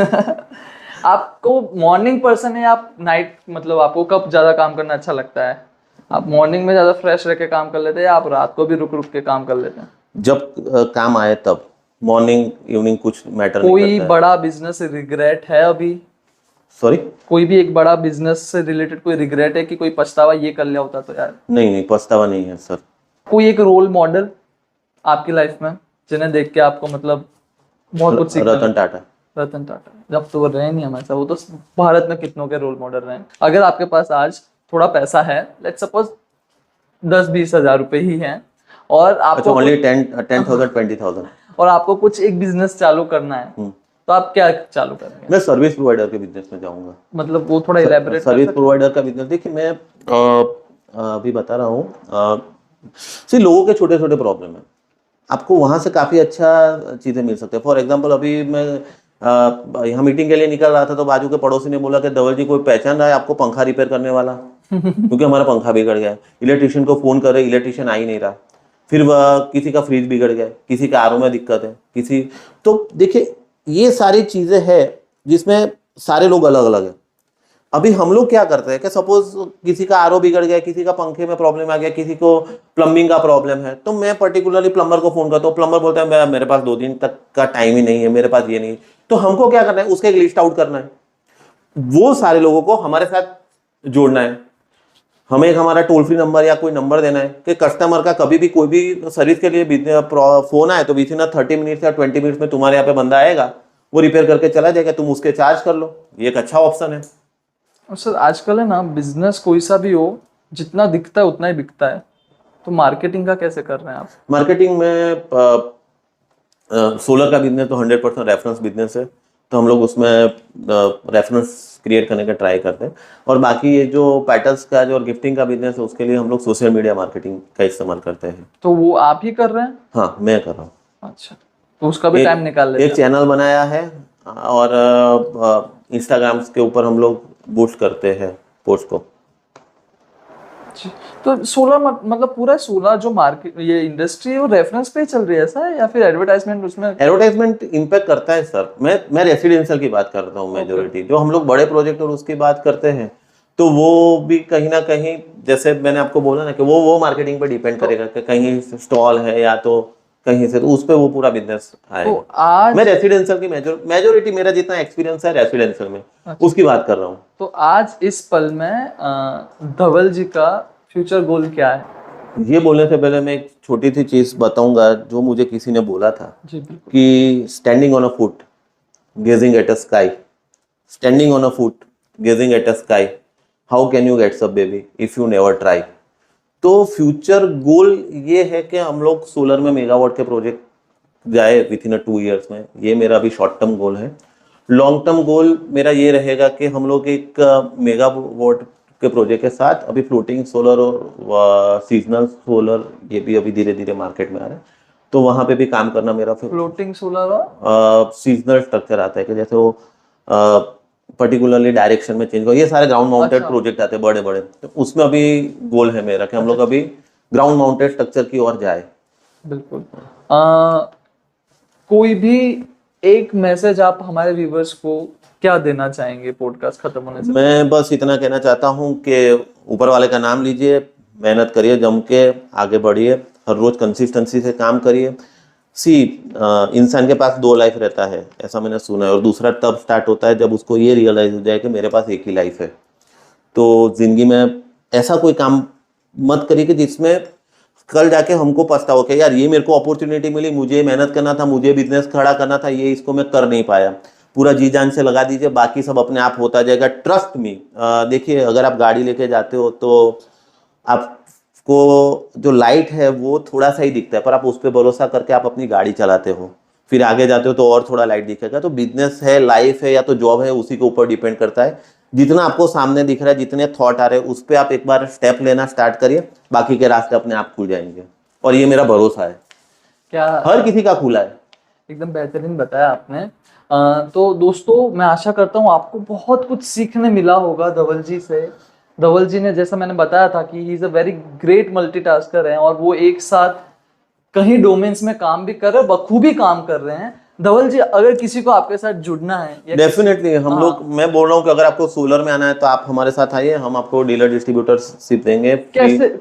आपको मॉर्निंग पर्सन है आप नाइट, मतलब आपको कब ज्यादा काम करना अच्छा लगता है? आप मॉर्निंग में ज्यादा फ्रेश रह के काम कर लेते हैं या आप रात को भी रुक रुक के काम कर लेते हैं? जब काम आए तब। मॉर्निंग इवनिंग कुछ मैटर नहीं कोई करता है। बड़ा बिजनेस रिग्रेट है अभी? सॉरी? कोई भी एक बड़ा बिजनेस से रिलेटेड कोई रिग्रेट है कि कोई पछतावा, ये कर लिया होता तो यार? नहीं, पछतावा नहीं है सर। कोई एक रोल मॉडल आपकी लाइफ में जिन्हें देख के आपको मतलब बहुत कुछ सीखना? रतन टाटा। रतन टाटा। जब तो वो रहे नहीं हमारे साथ, वो तो भारत में कितनों के रोल मॉडल रहे। अगर आपके पास आज थोड़ा पैसा है, लेट्स सपोज 10-20 हजार रुपए ही हैं, और अच्छा, आपको ओनली 10,000 20,000। और आपको कुछ एक बिजनेस चालू करना है, तो आप क्या चालू करेंगे? मैं सर्विस प्रोवाइडर के बिजनेस में जाऊंगा। मतलब वो थोड़ा इलेबोरेट सर्विस प्रोवाइडर का बिजनेस। देखिए मैं अभी बता रहा हूँ। लोगों के छोटे छोटे प्रॉब्लम है, आपको वहां से काफी अच्छा चीजें मिल सकते हैं। फॉर एग्जांपल अभी मैं यहाँ मीटिंग के लिए निकल रहा था तो बाजू के पड़ोसी ने बोला कि धवल जी कोई पहचान रहा है आपको पंखा रिपेयर करने वाला? क्योंकि हमारा पंखा बिगड़ गया है। इलेक्ट्रिशियन को फोन कर रहे, इलेक्ट्रिशियन आ ही नहीं रहा। फिर वह किसी का फ्रिज बिगड़ गया, किसी का आरओ में दिक्कत है, किसी। तो देखिए ये सारी चीजें हैं जिसमें सारे लोग अलग अलग हैं। अभी हम लोग क्या करते हैं कि सपोज किसी का आरओ बिगड़ गया, किसी का पंखे में प्रॉब्लम आ गया, किसी को प्लम्बिंग का प्रॉब्लम है, तो मैं पर्टिकुलरली प्लम्बर को फोन करता हूँ। प्लम्बर बोलता है मेरे पास 2 दिन तक का टाइम ही नहीं है, मेरे पास ये नहीं। तो हमको क्या करना है, उसका एक लिस्ट आउट करना है, वो सारे लोगों को हमारे साथ जोड़ना है। हमें एक हमारा टोल फ्री नंबर या कोई नंबर देना है कि कस्टमर का कभी भी कोई भी सर्विस के लिए फोन आए तो विद इन 30 मिनट्स या 20 मिनट्स में तुम्हारे यहाँ पे बंदा आएगा, वो रिपेयर करके चला जाएगा, तुम उसके चार्ज कर लो। ये एक अच्छा ऑप्शन है। सर आजकल है ना, बिजनेस कोई सा भी हो, जितना दिखता है उतना ही बिकता है। तो मार्केटिंग का कैसे कर रहे हैं आप? मार्केटिंग में सोलर का बिजनेस तो 100% रेफरेंस बिजनेस है, तो हम लोग उसमें रेफरेंस क्रिएट करने का ट्राई करते हैं। और बाकी ये जो पेटल्स का जो और गिफ्टिंग का बिजनेस है उसके लिए हम लोग सोशल मीडिया मार्केटिंग का इस्तेमाल करते हैं। तो वो आप ही कर रहे हैं? हाँ, मैं कर रहा हूँ। अच्छा, तो उसका भी टाइम निकाल लेते एक चैनल बनाया है और इंस्टाग्राम के ऊपर हम लोग बूस्ट करते हैं पोस्ट को। हैं। तो 16 मतलब पूरा 16 जो मार्केट ये इंडस्ट्री है वो रेफरेंस पे ही चल रही है ऐसा है, या फिर एडवर्टाइजमेंट उसमें? एडवर्टाइजमेंट इम्पैक्ट करता है सर। मैं रेसिडेंशियल की बात करता हूँ मेजोरिटी। जो हम लोग बड़े प्रोजेक्ट और उसकी बात करते हैं तो वो भी कहीं ना कहीं, जैसे मैंने आपको बोला ना कि वो मार्केटिंग पे डिपेंड करेगा कि कहीं स्टॉल है या तो कहीं से, तो उस पे वो पूरा बिजनेस आएगा। तो आज मैं रेसिडेंशियल की मेजोरिटी, मेरा जितना एक्सपीरियंस है रेसिडेंशियल में, उसकी बात कर रहा हूँ। तो आज इस पल में धवल जी का फ्यूचर गोल क्या है? ये बोलने से पहले मैं एक छोटी सी चीज बताऊंगा जो मुझे किसी ने बोला था जी बिल्कुल। कि standing on a foot gazing at a sky, standing on a foot gazing at a sky, how can you get sub baby if you never try. तो फ्यूचर गोल ये है कि हम लोग सोलर में मेगावाट के प्रोजेक्ट जाए with in 2 years में। ये मेरा अभी शॉर्ट टर्म गोल है। लॉन्ग टर्म गोल मेरा ये रहेगा कि हम लोग एक मेगावाट के प्रोजेक्ट के साथ अभी फ्लोटिंग सोलर और सीजनल सोलर ये भी अभी धीरे धीरे मार्केट में आ रहा है, तो वहां पे भी काम करना मेरा फ्लोटिंग सोलर और सीजनल स्ट्रक्चर आता है कि जैसे वो पर्टिकुलरली डायरेक्शन में चेंज हो, ये सारे ग्राउंड माउंटेड प्रोजेक्ट आते हैं बड़े बड़े। तो उसमें अभी गोल है मेरा कि हम लोग अभी ग्राउंड माउंटेड स्ट्रक्चर की ओर जाए। बिल्कुल। कोई भी एक मैसेज आप हमारे व्यूवर्स को क्या देना चाहेंगे पॉडकास्ट खत्म होने से? मैं बस इतना कहना चाहता हूँ कि ऊपर वाले का नाम लीजिए, मेहनत करिए, जम के आगे बढ़िए, हर रोज कंसिस्टेंसी से काम करिए। इंसान के पास 2 लाइफ रहता है ऐसा मैंने सुना है, और दूसरा तब स्टार्ट होता है जब उसको ये रियलाइज हो जाए कि मेरे पास एक ही लाइफ है। तो जिंदगी में ऐसा कोई काम मत करिए कि जिसमें कल जाके हमको पछताओ कि यार ये मेरे को अपॉर्चुनिटी मिली, मुझे मेहनत करना था, मुझे बिजनेस खड़ा करना था, ये इसको मैं कर नहीं पाया। पूरा जी जान से लगा दीजिए, बाकी सब अपने आप होता जाएगा। Trust me. देखिए, अगर आप गाड़ी लेके जाते हो तो आपको जो लाइट है वो थोड़ा सा ही दिखता है, पर आप उस पर भरोसा करके आप अपनी गाड़ी चलाते हो, फिर आगे जाते हो तो और थोड़ा लाइट दिखेगा। तो बिजनेस है, लाइफ है या तो जॉब है, उसी के ऊपर डिपेंड करता है। जितना आपको सामने दिख रहा है, जितने थॉट आ रहे हैं, उस पर आप एक बार स्टेप लेना स्टार्ट करिए, बाकी के रास्ते अपने आप खुल जाएंगे। और ये मेरा भरोसा है, क्या हर किसी का खुला है। एकदम बेहतरीन बताया आपने। तो दोस्तों, मैं आशा करता हूँ आपको बहुत कुछ सीखने मिला होगा धवल जी से। धवल जी ने, जैसा मैंने बताया था कि he is a very great multitasker हैं, और वो एक साथ कहीं डोमेन्स में काम भी कर रहे हैं, बखूबी काम कर रहे हैं। धवल जी, अगर किसी को आपके साथ जुड़ना है या डेफिनेटली हम लोग, मैं बोल रहा हूँ कि अगर आपको सोलर में आना है तो आप हमारे साथ आइए, हम आपको डीलर डिस्ट्रीब्यूटरशिप देंगे।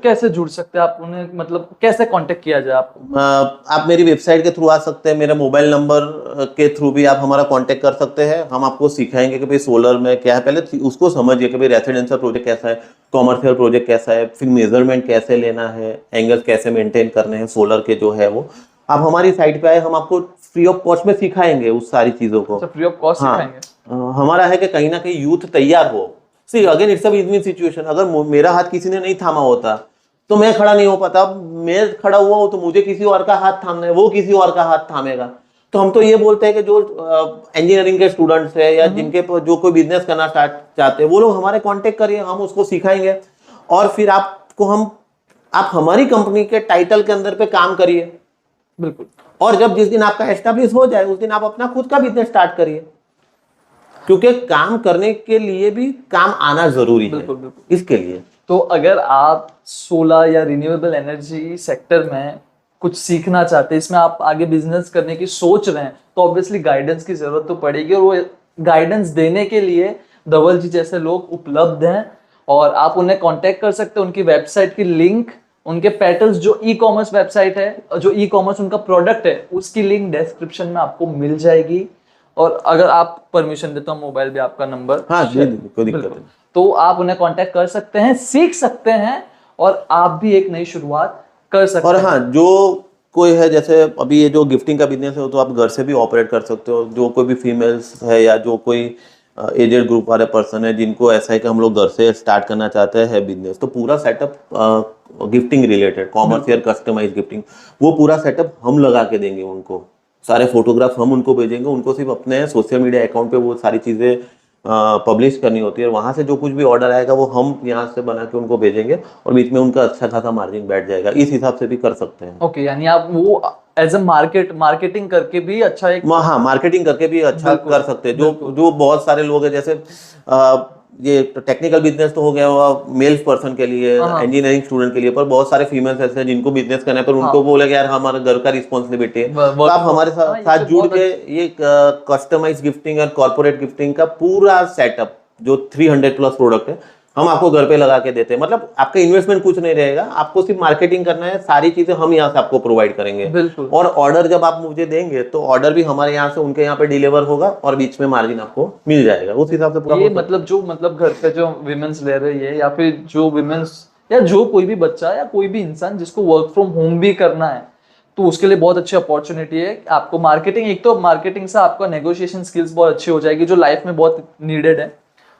कैसे जुड़ सकते हैं आप उन्हें, मतलब कैसे कांटेक्ट किया जाए आपको? आप मेरी वेबसाइट के थ्रू आ सकते हैं, मेरे मोबाइल नंबर के थ्रू भी आप हमारा कांटेक्ट कर सकते हैं। हम आपको सिखाएंगे कि भाई सोलर में क्या है, पहले उसको समझिए कि भाई रेसिडेंशियल प्रोजेक्ट कैसा है, कॉमर्शियल प्रोजेक्ट कैसा है, फिर मेजरमेंट कैसे लेना है, एंगल्स कैसे मेंटेन करने हैं सोलर के जो है वो। आप हमारी साइट पे आए, हम आपको फ्री ऑफ कॉस्ट में सिखाएंगे उस सारी चीजों को। फ्री ऑफ कॉस्ट सिखाएंगे? हमारा है कि कहीं ना कहीं यूथ तैयार हो। See again it's a win win situation. अगर मेरा हाथ किसी ने नहीं थामा होता तो मैं खड़ा नहीं हो पाता, मैं खड़ा हुआ हूं तो मुझे किसी और का हाथ थामना है, वो किसी और का हाथ थामेगा। तो हम तो ये बोलते हैं कि जो इंजीनियरिंग के स्टूडेंट्स है या जिनके जो कोई बिजनेस करना स्टार्ट चाहते हैं, वो लोग हमारे कांटेक्ट करिए, हम उसको सिखाएंगे। और फिर आपको आप हमारी कंपनी के टाइटल के अंदर पे काम करिए। बिल्कुल। और जब जिस दिन आपका एस्टेब्लिश हो जाए, उस दिन आप अपना खुद का बिजनेस स्टार्ट करिए, क्योंकि काम करने के लिए भी काम आना जरूरी है। बिल्कुल बिल्कुल। इसके लिए तो अगर आप सोलर या रिन्यूएबल एनर्जी सेक्टर में कुछ सीखना चाहते हैं, इसमें आप आगे बिजनेस करने की सोच रहे हैं, तो ऑब्वियसली गाइडेंस की जरूरत तो पड़ेगी, और वो गाइडेंस देने के लिए धवल जी जैसे लोग उपलब्ध हैं, और आप उन्हें कांटेक्ट कर सकते हैं। उनकी वेबसाइट की लिंक, उनके पेटल्स जो ई कॉमर्स वेबसाइट है, जो ई कॉमर्स उनका प्रोडक्ट है, उसकी लिंक डिस्क्रिप्शन में आपको मिल जाएगी। और अगर आप परमिशन देते हो, मोबाइल भी आपका नंबर, हाँ कोई दिक्कत नहीं। तो आप उन्हें कांटेक्ट कर सकते हैं, सीख सकते हैं, और आप भी एक नई शुरुआत कर सकते हैं। और हाँ, जो कोई है, जैसे अभी ये जो गिफ्टिंग का बिजनेस है, तो आप घर से भी ऑपरेट कर सकते हो। जो कोई भी फीमेल्स है या जो कोई एजेड ग्रुप वाले पर्सन है, जिनको ऐसा है कि हम लोग घर से स्टार्ट करना चाहते हैं बिजनेस, तो पूरा setup gifting related, commercial customise gifting, वो पूरा सेटअप हम लगा के देंगे उनको। सारे फोटोग्राफ हम उनको भेजेंगे, उनको सिर्फ अपने सोशल मीडिया अकाउंट पे वो सारी चीज़ें पब्लिश करनी होती है, और वहाँ से जो कुछ भी ऑर्डर आएगा वो हम यहाँ से बना के उनको भेजेंगे, और बीच में उनका अच्छा खासा मार्जिन बैठ जाएगा। इस हिसाब से भी कर सकते हैं। ओके, यानी आप वो एज अ मार्केटिंग करके भी अच्छा एक, हाँ, मार्केटिंग करके भी अच्छा कर सकते हैं। जो बहुत सारे लोग हैं, जैसे ये टेक्निकल बिजनेस तो हो गया मेल पर्सन के लिए, इंजीनियरिंग स्टूडेंट के लिए, पर बहुत सारे फीमेल्स ऐसे हैं जिनको बिजनेस करना है, पर उनको बोलेगा यार हमारे घर का रिस्पॉन्सिबिलिटी है, तो आप हमारे साथ जुड़ के ये कस्टमाइज गिफ्टिंग और कॉर्पोरेट गिफ्टिंग का पूरा सेटअप, जो 300 प्लस प्रोडक्ट है, हम आपको घर पे लगा के देते हैं। मतलब आपका इन्वेस्टमेंट कुछ नहीं रहेगा, आपको सिर्फ मार्केटिंग करना है, सारी चीजें हम यहाँ से आपको प्रोवाइड करेंगे। बिल्कुल। और ऑर्डर जब आप मुझे देंगे तो ऑर्डर भी हमारे यहाँ से उनके यहाँ पे डिलीवर होगा, और बीच में मार्जिन आपको मिल जाएगा, उस हिसाब से पूरा। ये मतलब घर पे जो विमेंस ले रही है, या फिर जो विमेंस, या जो कोई भी बच्चा या कोई भी इंसान जिसको वर्क फ्रॉम होम भी करना है, तो उसके लिए बहुत अच्छी अपॉर्चुनिटी है। आपको मार्केटिंग, एक तो मार्केटिंग से आपका नेगोशिएशन स्किल्स बहुत अच्छी हो जाएगी, जो लाइफ में बहुत नीडेड है,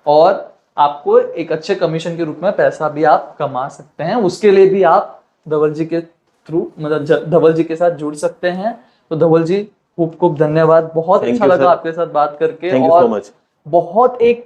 और आपको एक अच्छे कमीशन के रूप में पैसा भी आप कमा सकते हैं। उसके लिए भी आप धवल जी के थ्रू, मतलब धवल जी के साथ जुड़ सकते हैं। तो धवल जी, खूब खूब धन्यवाद, बहुत अच्छा लगा आपके साथ बात करके, और बहुत एक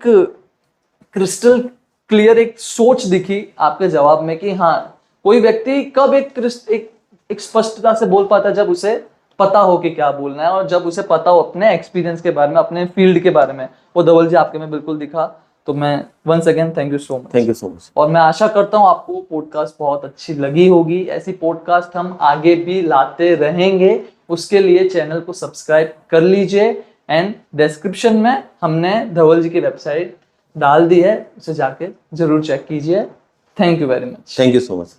क्रिस्टल क्लियर एक सोच दिखी आपके जवाब में कि हाँ, कोई व्यक्ति कब एक स्पष्टता से बोल पाता है, जब उसे पता हो कि क्या बोलना है, और जब उसे पता हो अपने एक्सपीरियंस के बारे में, अपने फील्ड के बारे में। वो धवल जी आपके में बिल्कुल दिखा। तो मैं once again thank you so much. Thank you so much. और मैं आशा करता हूँ आपको पॉडकास्ट बहुत अच्छी लगी होगी। ऐसी पॉडकास्ट हम आगे भी लाते रहेंगे, उसके लिए चैनल को सब्सक्राइब कर लीजिए। एंड डिस्क्रिप्शन में हमने धवल जी की वेबसाइट डाल दी है, उसे जाके जरूर चेक कीजिए। Thank you very much. Thank you so much.